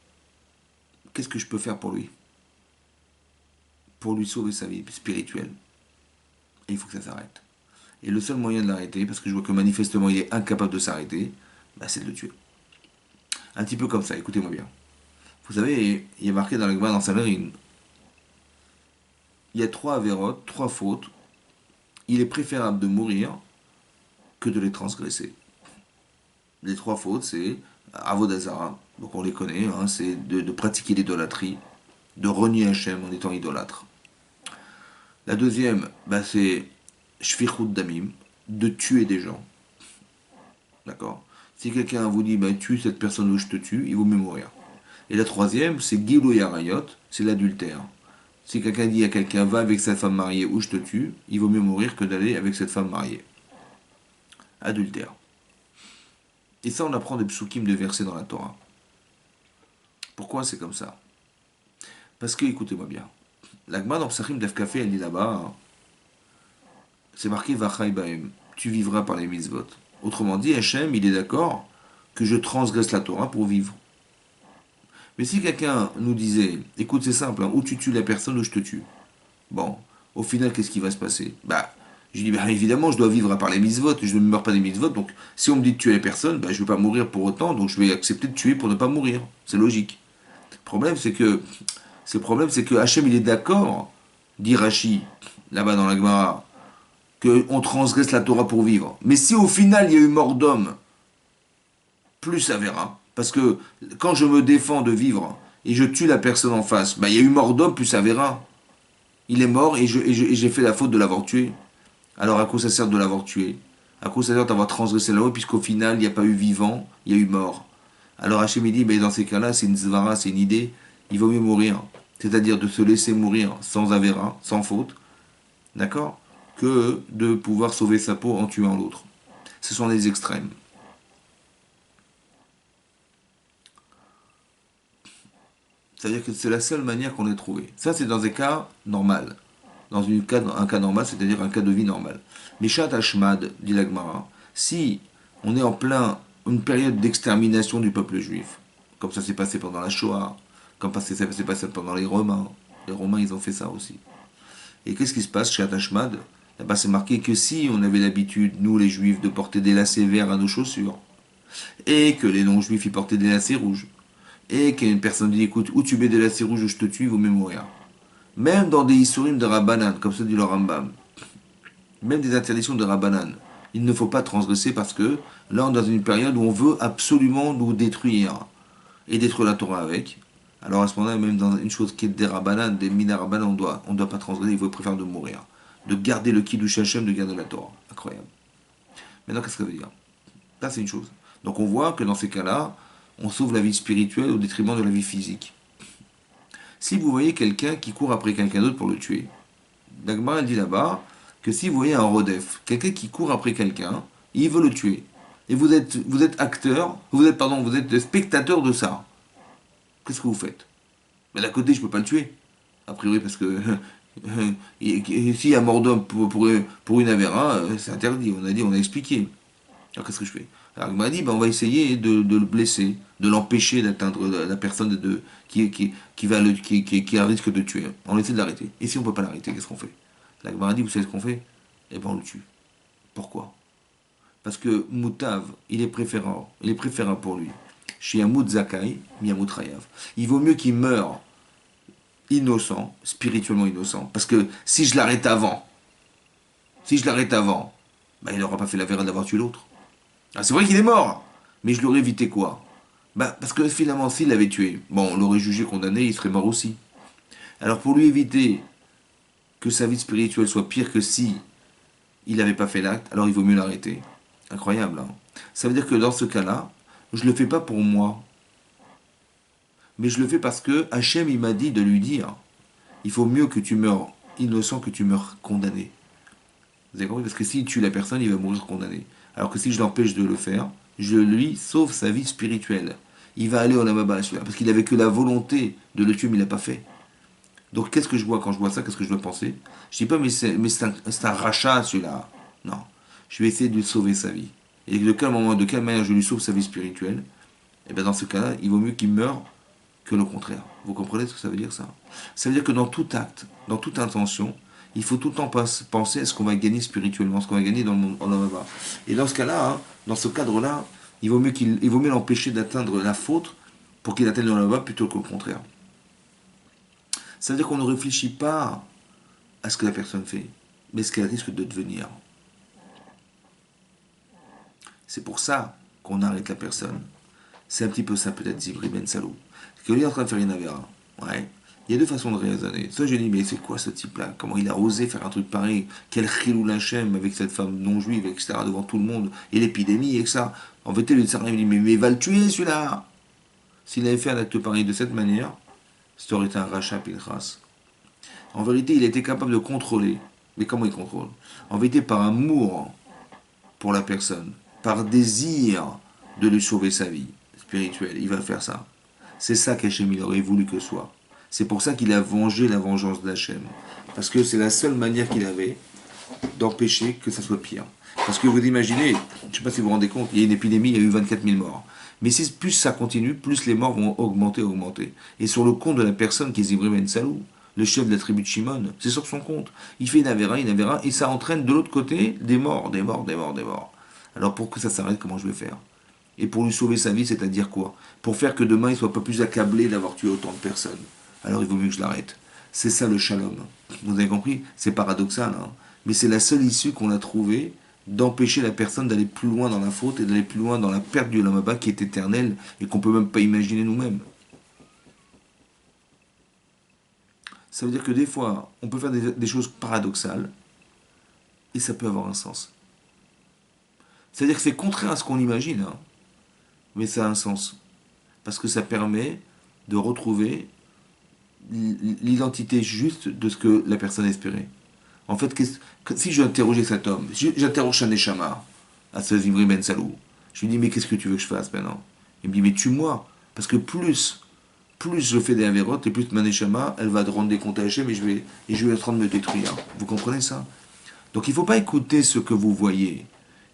Qu'est-ce que je peux faire pour lui? Pour lui sauver sa vie spirituelle. Et il faut que ça s'arrête. Et le seul moyen de l'arrêter, parce que je vois que manifestement il est incapable de s'arrêter, c'est de le tuer. Un petit peu comme ça, écoutez-moi bien. Vous savez, il y a marqué dans la Gemara dans Sanhedrin, il y a 3 avérotes, 3 fautes. Il est préférable de mourir que de les transgresser. Les 3 fautes, c'est Avodazara, donc on les connaît, hein, c'est de pratiquer l'idolâtrie, de renier Hachem en étant idolâtre. La deuxième, bah, c'est Shfichut Damim, de tuer des gens. D'accord. Si quelqu'un vous dit, bah, tue cette personne où je te tue, il vaut mieux mourir. Et la troisième, c'est Gilou Yarayot, c'est l'adultère. Si quelqu'un dit à quelqu'un, va avec cette femme mariée ou je te tue, il vaut mieux mourir que d'aller avec cette femme mariée. Adultère. Et ça, on apprend des psukim de versets dans la Torah. Pourquoi c'est comme ça? Parce que, écoutez-moi bien, l'Agma dans Psachim d'Afkafé, elle dit là-bas, hein, c'est marqué Vachai Baem, tu vivras par les mitzvot. Autrement dit, Hachem, il est d'accord que je transgresse la Torah pour vivre. Mais si quelqu'un nous disait, écoute, c'est simple, hein, ou tu tues la personne ou je te tue. Bon, au final, qu'est-ce qui va se passer? Bah, je dis, bah, évidemment, je dois vivre par les mitzvot, je ne meurs pas des mitzvot, donc si on me dit de tuer la personne, bah, je ne vais pas mourir pour autant, donc je vais accepter de tuer pour ne pas mourir. C'est logique. Le problème, c'est que Hachem, il est d'accord, dit Rashi, là-bas dans la Gemara, qu'on transgresse la Torah pour vivre. Mais si au final, il y a eu mort d'homme, plus ça verra. Parce que quand je me défends de vivre et je tue la personne en face, bah, il y a eu mort d'homme, plus ça verra. Il est mort et j'ai fait la faute de l'avoir tué. Alors à quoi ça sert de l'avoir tué? À quoi ça sert d'avoir transgressé la loi puisqu'au final, il n'y a pas eu vivant, il y a eu mort? Alors Hachem dit, mais dans ces cas-là, c'est une zvara, c'est une idée, il vaut mieux mourir. C'est-à-dire de se laisser mourir sans avéra, sans faute, d'accord, que de pouvoir sauver sa peau en tuant l'autre. Ce sont les extrêmes. C'est-à-dire que c'est la seule manière qu'on ait trouvé. Ça, c'est dans des cas normaux. Un cas normal, c'est-à-dire un cas de vie normal. Mais Shat Hashmad, dit l'Agmara, si on est en plein une période d'extermination du peuple juif, comme ça s'est passé pendant la Shoah, comme ça s'est passé pendant les Romains, ils ont fait ça aussi. Et qu'est-ce qui se passe chez Hashmad? Là-bas, c'est marqué que si on avait l'habitude, nous les juifs, de porter des lacets verts à nos chaussures, et que les non-juifs y portaient des lacets rouges, et qu'une personne dit écoute, ou tu mets des lacets rouges ou je te tue, il vaut mieux mourir. Même dans des Isurim de Rabbanan, comme ça dit le Rambam, même des interdictions de Rabbanan, il ne faut pas transgresser parce que là on est dans une période où on veut absolument nous détruire et détruire la Torah avec. Alors à ce moment-là, même dans une chose qui est des Rabbanan, des Mina Rabbanan, on doit pas transgresser, il faut préférer de mourir. De garder le Kiddush Hashem, de garder la Torah. Incroyable. Maintenant, qu'est-ce que ça veut dire? Ça, c'est une chose. Donc on voit que dans ces cas-là, on sauve la vie spirituelle au détriment de la vie physique. Si vous voyez quelqu'un qui court après quelqu'un d'autre pour le tuer, Dagmar elle dit là-bas que si vous voyez un rodef, quelqu'un qui court après quelqu'un, il veut le tuer, et vous êtes acteur, vous êtes spectateur de ça, qu'est-ce que vous faites? Mais d'un côté, je peux pas le tuer, a priori parce que s'il y a mort d'homme pour une avéra, c'est interdit, on a expliqué. Alors qu'est-ce que je fais? Alors il m'a dit, ben, on va essayer de le blesser, de l'empêcher d'atteindre la personne qui a un risque de tuer. On essaie de l'arrêter. Et si on ne peut pas l'arrêter, qu'est-ce qu'on fait? La Gemara dit, vous savez ce qu'on fait? Eh ben on le tue. Pourquoi? Parce que Moutav, il est préférable pour lui. Chez Yamout Zakai, Yamout Rayav. Il vaut mieux qu'il meure innocent, spirituellement innocent. Parce que si je l'arrête avant, ben, il n'aura pas fait la verre d'avoir tué l'autre. Ah, c'est vrai qu'il est mort, mais je l'aurais évité quoi? Bah, parce que finalement, s'il l'avait tué, bon, on l'aurait jugé condamné, il serait mort aussi. Alors pour lui éviter que sa vie spirituelle soit pire que si il n'avait pas fait l'acte, alors il vaut mieux l'arrêter. Incroyable, hein? Ça veut dire que dans ce cas-là, je le fais pas pour moi, mais je le fais parce que Hachem, il m'a dit de lui dire, il faut mieux que tu meurs innocent que tu meurs condamné. Vous avez compris? Parce que s'il tue la personne, il va mourir condamné. Alors que si je l'empêche de le faire, je lui sauve sa vie spirituelle. Il va aller au Namaba, celui-là, parce qu'il avait que la volonté de le tuer, mais il l'a pas fait. Donc qu'est-ce que je vois quand je vois ça? Qu'est-ce que je dois penser? Je dis pas, mais c'est un rachat, celui-là. Non. Je vais essayer de lui sauver sa vie. Et de quelle manière je lui sauve sa vie spirituelle? Et bien dans ce cas-là, il vaut mieux qu'il meure que le contraire. Vous comprenez ce que ça veut dire, ça? Ça veut dire que dans tout acte, dans toute intention, il faut tout le temps penser à ce qu'on va gagner spirituellement, ce qu'on va gagner dans le monde en là-bas. Et dans ce cas-là, hein, dans ce cadre-là, il vaut mieux l'empêcher d'atteindre la faute pour qu'il atteigne le bas plutôt qu'au contraire. Ça veut dire qu'on ne réfléchit pas à ce que la personne fait, mais ce qu'elle risque de devenir. C'est pour ça qu'on arrête la personne. C'est un petit peu ça peut-être Zivri Ben Salou. C'est qu'il est en train de faire une avéra. Ouais. Il y a deux façons de raisonner. Soit je dis, mais c'est quoi ce type-là? Comment il a osé faire un truc pareil? Quel chilou lachem avec cette femme non-juive, etc., devant tout le monde, et l'épidémie, et que ça. En fait, le tsar, il dit, mais va le tuer celui-là! S'il avait fait un acte pareil de cette manière, ça aurait été un rachat Pinchas. En vérité, il était capable de contrôler. Mais comment il contrôle? En vérité, par amour pour la personne, par désir de lui sauver sa vie spirituelle, il va faire ça. C'est ça qu'Hachem il aurait voulu que soit. C'est pour ça qu'il a vengé la vengeance d'Hachem. Parce que c'est la seule manière qu'il avait d'empêcher que ça soit pire. Parce que vous imaginez, je ne sais pas si vous vous rendez compte, il y a une épidémie, il y a eu 24 000 morts. Mais si plus ça continue, plus les morts vont augmenter. Et sur le compte de la personne qui est Zivri Ben Salou, le chef de la tribu de Shimon, c'est sur son compte. Il fait une avéra, et ça entraîne de l'autre côté des morts. Alors pour que ça s'arrête, comment je vais faire? Et pour lui sauver sa vie, c'est-à-dire quoi? Pour faire que demain, il ne soit pas plus accablé d'avoir tué autant de personnes. Alors il vaut mieux que je l'arrête. C'est ça le shalom. Vous avez compris? C'est paradoxal, hein, mais c'est la seule issue qu'on a trouvée d'empêcher la personne d'aller plus loin dans la faute et d'aller plus loin dans la perte du Olam Haba qui est éternelle et qu'on ne peut même pas imaginer nous-mêmes. Ça veut dire que des fois, on peut faire des choses paradoxales et ça peut avoir un sens. C'est-à-dire que c'est contraire à ce qu'on imagine, hein, mais ça a un sens. Parce que ça permet de retrouver l'identité juste de ce que la personne espérait. En fait, si je interrogeais cet homme, si j'interroge Shané Shamar, à ce Zimri Ben Salou, je lui dis, mais qu'est-ce que tu veux que je fasse maintenant? Il me dit, mais tue-moi. Parce que plus je fais des avérotes, et plus ma Neshama, elle va te rendre des comptes à Hachem et je vais être en train de me détruire. Vous comprenez ça? Donc il ne faut pas écouter ce que vous voyez.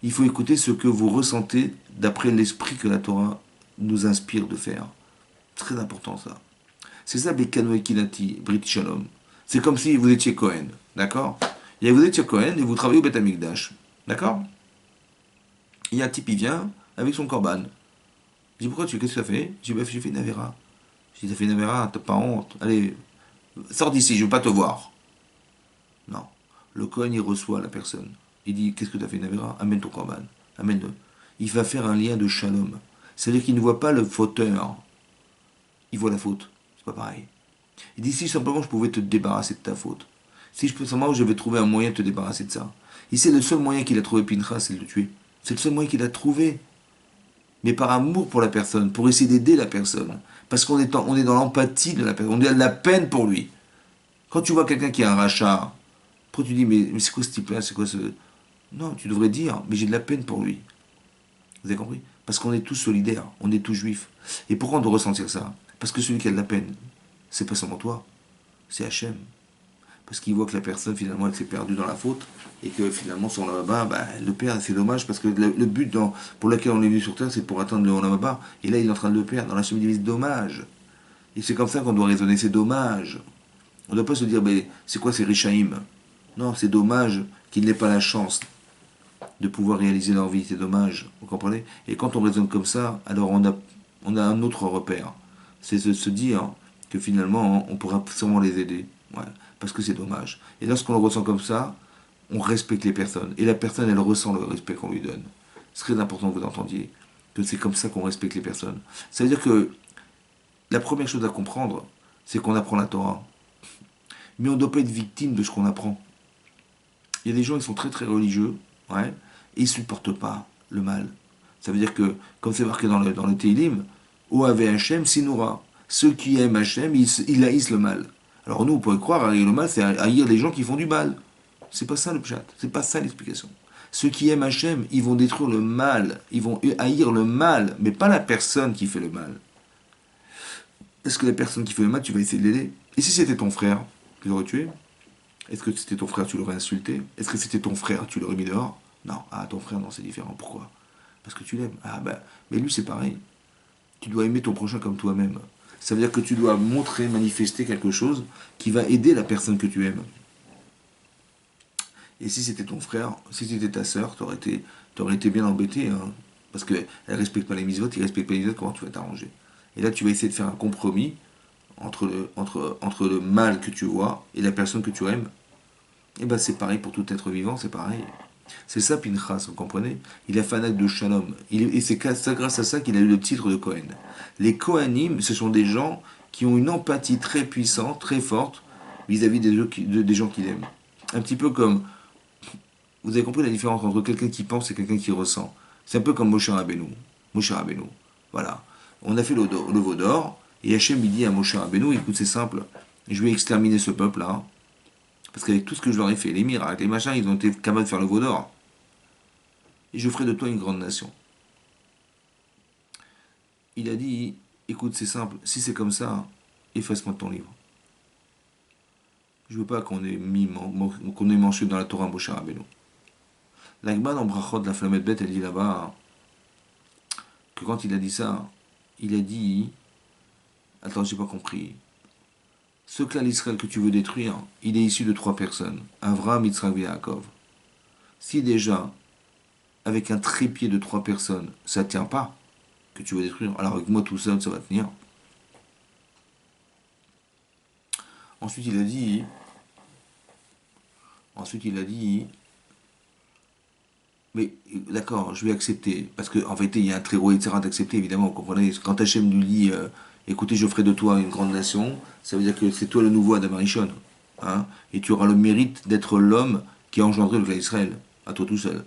Il faut écouter ce que vous ressentez d'après l'esprit que la Torah nous inspire de faire. Très important ça. C'est ça, Bekano Ekinati, Brit Shalom. C'est comme si vous étiez Cohen, d'accord? Et vous étiez Cohen et vous travaillez au Beth Amikdash, d'accord? Il y a un type, il vient avec son korban. Je dis, pourquoi qu'est-ce que tu as fait? Je dis, j'ai fait une avéra. Je dis, t'as fait une avéra, t'as pas honte. Allez, sors d'ici, je veux pas te voir. Non. Le Cohen, il reçoit la personne. Il dit, qu'est-ce que tu as fait une avéra? Amène ton korban. Amène-le. Il va faire un lien de shalom. C'est-à-dire qu'il ne voit pas le fauteur. Il voit la faute. C'est pas pareil. Il dit, si simplement je pouvais te débarrasser de ta faute. Si je peux simplement, je vais trouver un moyen de te débarrasser de ça. Ici, le seul moyen qu'il a trouvé Pinchas, c'est de le tuer. C'est le seul moyen qu'il a trouvé. Mais par amour pour la personne, pour essayer d'aider la personne. Parce qu'on est dans l'empathie de la personne. On a de la peine pour lui. Quand tu vois quelqu'un qui a un rachat, pourquoi tu dis, mais c'est quoi ce type-là? C'est quoi ce... Non, tu devrais dire, mais j'ai de la peine pour lui. Vous avez compris? Parce qu'on est tous solidaires, on est tous juifs. Et pourquoi on doit ressentir ça? Parce que celui qui a de la peine, c'est pas seulement toi, c'est Hachem. Parce qu'il voit que la personne, finalement, elle s'est perdue dans la faute, et que finalement, son Olam elle le perd, c'est dommage, parce que le but pour lequel on est venu sur Terre, c'est pour atteindre le Olam, et là, il est en train de le perdre. Dans la chemin divine, c'est dommage. Et c'est comme ça qu'on doit raisonner, c'est dommage. On ne doit pas se dire, mais c'est quoi ces Rishaïm? Non, c'est dommage qu'ils n'aient pas la chance de pouvoir réaliser leur vie, c'est dommage, vous comprenez? Et quand on raisonne comme ça, alors on a un autre repère. C'est de se dire que finalement, on pourra sûrement les aider. Ouais, parce que c'est dommage. Et lorsqu'on le ressent comme ça, on respecte les personnes. Et la personne, elle ressent le respect qu'on lui donne. C'est très important que vous entendiez que c'est comme ça qu'on respecte les personnes. Ça veut dire que la première chose à comprendre, c'est qu'on apprend la Torah. Mais on ne doit pas être victime de ce qu'on apprend. Il y a des gens qui sont très très religieux, ouais, et ils ne supportent pas le mal. Ça veut dire que, comme c'est marqué dans le Teilim, Oave Hachem Sinura. Ceux qui aiment Hachem, ils haïssent le mal. Alors nous, on pourrait croire haïr le mal, c'est haïr les gens qui font du mal. C'est pas ça le pshat, c'est pas ça l'explication. Ceux qui aiment Hachem, ils vont détruire le mal, ils vont haïr le mal, mais pas la personne qui fait le mal. Est-ce que la personne qui fait le mal, tu vas essayer de l'aider? Et si c'était ton frère, tu l'aurais tué? Est-ce que c'était ton frère, tu l'aurais insulté? Est-ce que c'était ton frère, tu l'aurais mis dehors? Non. Ah, ton frère, non, c'est différent. Pourquoi? Parce que tu l'aimes. Ah, ben, mais lui, c'est pareil. Tu dois aimer ton prochain comme toi-même. Ça veut dire que tu dois montrer, manifester quelque chose qui va aider la personne que tu aimes. Et si c'était ton frère, si c'était ta sœur, t'aurais été bien embêté, hein, parce qu'elle ne respecte pas les mitzvot, il ne respecte pas les mitzvot, comment tu vas t'arranger? Et là, tu vas essayer de faire un compromis entre le mal que tu vois et la personne que tu aimes. Et ben c'est pareil pour tout être vivant, c'est pareil. C'est ça Pinchas, vous comprenez? Il a fait un acte de shalom. Et c'est grâce à ça qu'il a eu le titre de Kohen. Les Kohanim, ce sont des gens qui ont une empathie très puissante, très forte, vis-à-vis des gens qu'il aime. Un petit peu comme, vous avez compris la différence entre quelqu'un qui pense et quelqu'un qui ressent. C'est un peu comme Moshe Rabbeinu. Moshe Rabbeinu. Voilà. On a fait le veau d'or, et Hachem il dit à Moshe Rabbeinu, écoute c'est simple, je vais exterminer ce peuple-là, parce qu'avec tout ce que je leur ai fait, les miracles, les machins, ils ont été capables de faire le veau d'or. Et je ferai de toi une grande nation. Il a dit, écoute, c'est simple, si c'est comme ça, efface-moi de ton livre. Je veux pas qu'on ait mentionné dans la Torah Moshe Rabbeinu. L'Agba dans Brachot de la Flammette Bête, elle dit là-bas que quand il a dit ça, il a dit, attends, j'ai pas compris. Ce clan d'Israël que tu veux détruire, il est issu de trois personnes, Avraham, Yitzhak et Yaakov. Si déjà, avec un trépied de trois personnes, ça ne tient pas, que tu veux détruire, alors avec moi tout seul, ça va tenir. Ensuite, il a dit, mais d'accord, je vais accepter, parce qu'en fait, il y a un très gros etc. d'accepter, évidemment, vous comprenez, quand Hachem lui dit, écoutez, je ferai de toi une grande nation, ça veut dire que c'est toi le nouveau Adam Arishon, hein, et tu auras le mérite d'être l'homme qui a engendré le clan d'Israël, à toi tout seul.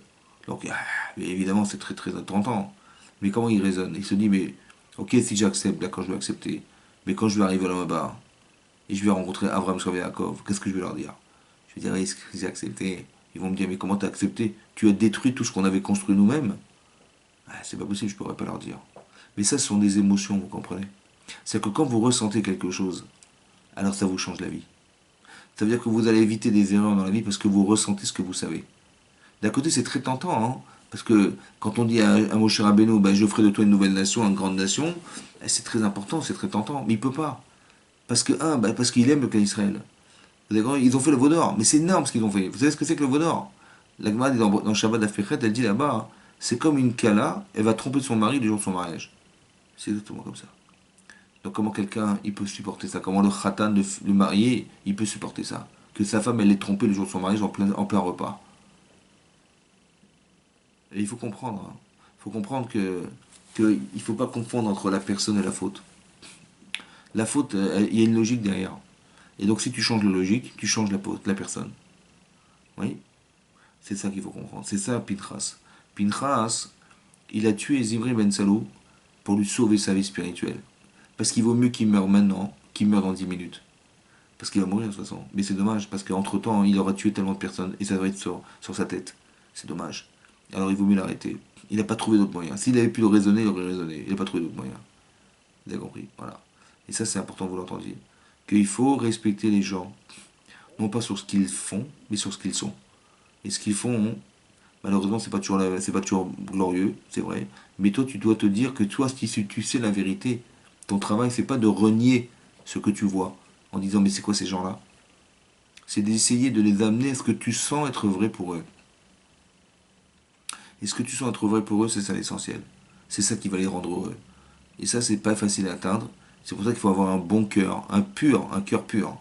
Donc, mais évidemment, c'est très très tentant. Mais comment il raisonne? Il se dit, mais ok, si j'accepte, d'accord, je vais accepter. Mais quand je vais arriver là-bas, et je vais rencontrer Abraham, Shlomo et Yaakov, qu'est-ce que je vais leur dire? Je vais dire, est-ce que j'ai accepté? Ils vont me dire, mais comment t'as accepté? Tu as détruit tout ce qu'on avait construit nous-mêmes? C'est pas possible, je pourrais pas leur dire. Mais ça, ce sont des émotions, vous comprenez? C'est que quand vous ressentez quelque chose, alors ça vous change la vie. Ça veut dire que vous allez éviter des erreurs dans la vie parce que vous ressentez ce que vous savez. D'un côté, c'est très tentant, hein, parce que quand on dit à Moshe Rabbeinu, ben, je ferai de toi une nouvelle nation, une grande nation, c'est très important, c'est très tentant, mais il peut pas. Parce que, parce qu'il aime le cas d'Israël. Ils ont fait le veau d'or, mais c'est énorme ce qu'ils ont fait. Vous savez ce que c'est que le veau d'or? La Gemara dit dans Shabbat d'Africhet, elle dit là-bas, c'est comme une kala, elle va tromper son mari le jour de son mariage. C'est exactement comme ça. Donc comment quelqu'un, il peut supporter ça? Comment le khatan, le marié, il peut supporter ça? Que sa femme, elle l'ait trompé le jour de son mariage en plein repas. Et il faut comprendre. Hein. Il faut comprendre il ne faut pas confondre entre la personne et la faute. La faute, il y a une logique derrière. Et donc si tu changes la logique, tu changes la personne. Oui. C'est ça qu'il faut comprendre. C'est ça Pinchas. Pinchas, il a tué Zimri Ben Salou pour lui sauver sa vie spirituelle. Parce qu'il vaut mieux qu'il meure maintenant qu'il meure dans 10 minutes. Parce qu'il va mourir de toute façon. Mais c'est dommage, parce qu'entre temps, il aura tué tellement de personnes et ça va être sur sa tête. C'est dommage. Alors il vaut mieux l'arrêter. Il n'a pas trouvé d'autre moyen. S'il avait pu le raisonner, il aurait raisonné. Il n'a pas trouvé d'autre moyen. Vous avez compris. Voilà. Et ça, c'est important que vous l'entendiez. Qu'il faut respecter les gens, non pas sur ce qu'ils font, mais sur ce qu'ils sont. Et ce qu'ils font, malheureusement, c'est pas toujours glorieux, c'est vrai. Mais toi, tu dois te dire que toi, si tu sais la vérité, ton travail, c'est pas de renier ce que tu vois en disant mais c'est quoi ces gens-là? C'est d'essayer de les amener à ce que tu sens être vrai pour eux. Et ce que tu sens être vrai pour eux, c'est ça l'essentiel. C'est ça qui va les rendre heureux. Et ça, c'est pas facile à atteindre. C'est pour ça qu'il faut avoir un bon cœur, un cœur pur.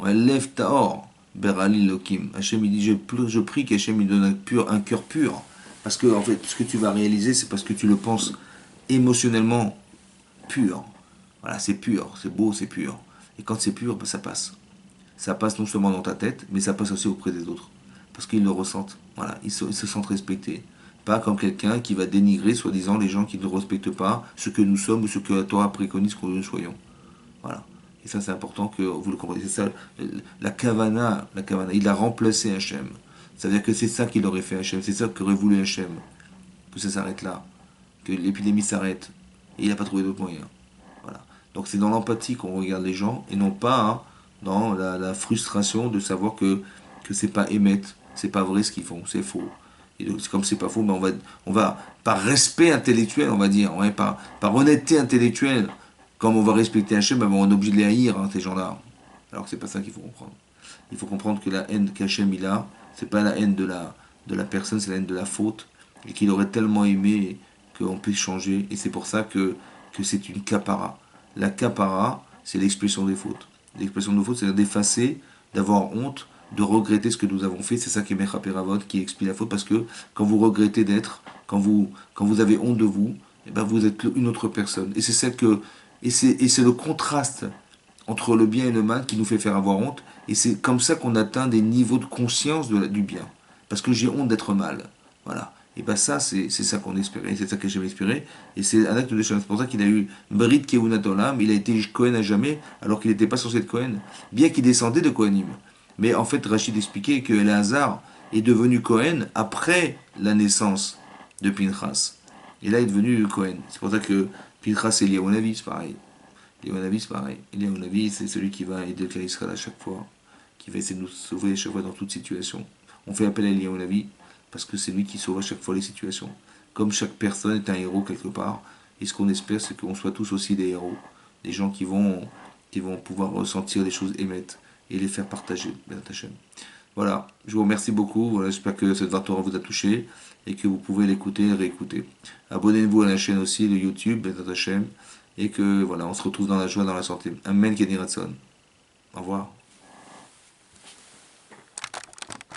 Ouais, lève ta or, Berali Lokim. Hachem, il dit, je prie qu'Hachem il donne un cœur pur. Parce que, en fait, ce que tu vas réaliser, c'est parce que tu le penses émotionnellement pur. Voilà, c'est pur, c'est beau, c'est pur. Et quand c'est pur, ben, ça passe. Ça passe non seulement dans ta tête, mais ça passe aussi auprès des autres. Parce qu'ils le ressentent. Voilà, ils se sentent respectés. Pas comme quelqu'un qui va dénigrer, soi-disant, les gens qui ne respectent pas ce que nous sommes ou ce que la Torah préconise que nous soyons. Voilà. Et ça, c'est important que vous le compreniez. C'est ça, la kavana, il a remplacé Hachem. Ça veut dire que c'est ça qu'il aurait fait Hachem. C'est ça qu'aurait voulu Hachem. Que ça s'arrête là. Que l'épidémie s'arrête. Et il n'a pas trouvé d'autre moyen. Voilà. Donc c'est dans l'empathie qu'on regarde les gens et non pas dans la frustration de savoir que c'est pas émettre, c'est pas vrai ce qu'ils font, c'est faux. Et donc, comme c'est pas faux, ben on va, par respect intellectuel, on va dire, ouais, par honnêteté intellectuelle, comme on va respecter Hachem, ben on est obligé de les haïr, ces gens-là. Alors que c'est pas ça qu'il faut comprendre. Il faut comprendre que la haine qu'Hachem il a, c'est pas la haine de la personne, c'est la haine de la faute, et qu'il aurait tellement aimé qu'on puisse changer. Et c'est pour ça que que c'est une kapara. La kapara, c'est l'expression des fautes. L'expression de nos fautes, c'est d'effacer, d'avoir honte, de regretter ce que nous avons fait. C'est ça qui est Mecha Peravot, qui explie la faute, parce que quand vous regrettez d'être, quand vous avez honte de vous, eh ben vous êtes une autre personne. Et c'est le contraste entre le bien et le mal qui nous fait faire avoir honte. Et c'est comme ça qu'on atteint des niveaux de conscience du bien. Parce que j'ai honte d'être mal. Voilà. Et bien ça, c'est ça qu'on espérait. C'est ça que j'avais espéré. Et c'est un acte de déchéance. C'est pour ça qu'il a eu Brit Kehunat Olam. Il a été Cohen à jamais, alors qu'il n'était pas censé être Cohen. Bien qu'il descendait de Kohanim. Mais en fait, Rachid expliquait que Eleazar est devenu Cohen après la naissance de Pinchas. Et là, il est devenu Cohen. C'est pour ça que Pinchas et Eliyahu c'est pareil. Eliyahu c'est pareil. Eliyahu c'est celui qui va aider le Israël à chaque fois, qui va essayer de nous sauver à chaque fois dans toute situation. On fait appel à Eliyahu parce que c'est lui qui sauve à chaque fois les situations. Comme chaque personne est un héros quelque part, et ce qu'on espère, c'est qu'on soit tous aussi des héros, des gens qui vont pouvoir ressentir les choses émettre et les faire partager. Voilà, je vous remercie beaucoup. Voilà, j'espère que cette Vartora vous a touché et que vous pouvez l'écouter et réécouter. Abonnez-vous à la chaîne aussi, le YouTube, et que voilà, on se retrouve dans la joie, dans la santé. Amen, Kenny Ratson. Au revoir.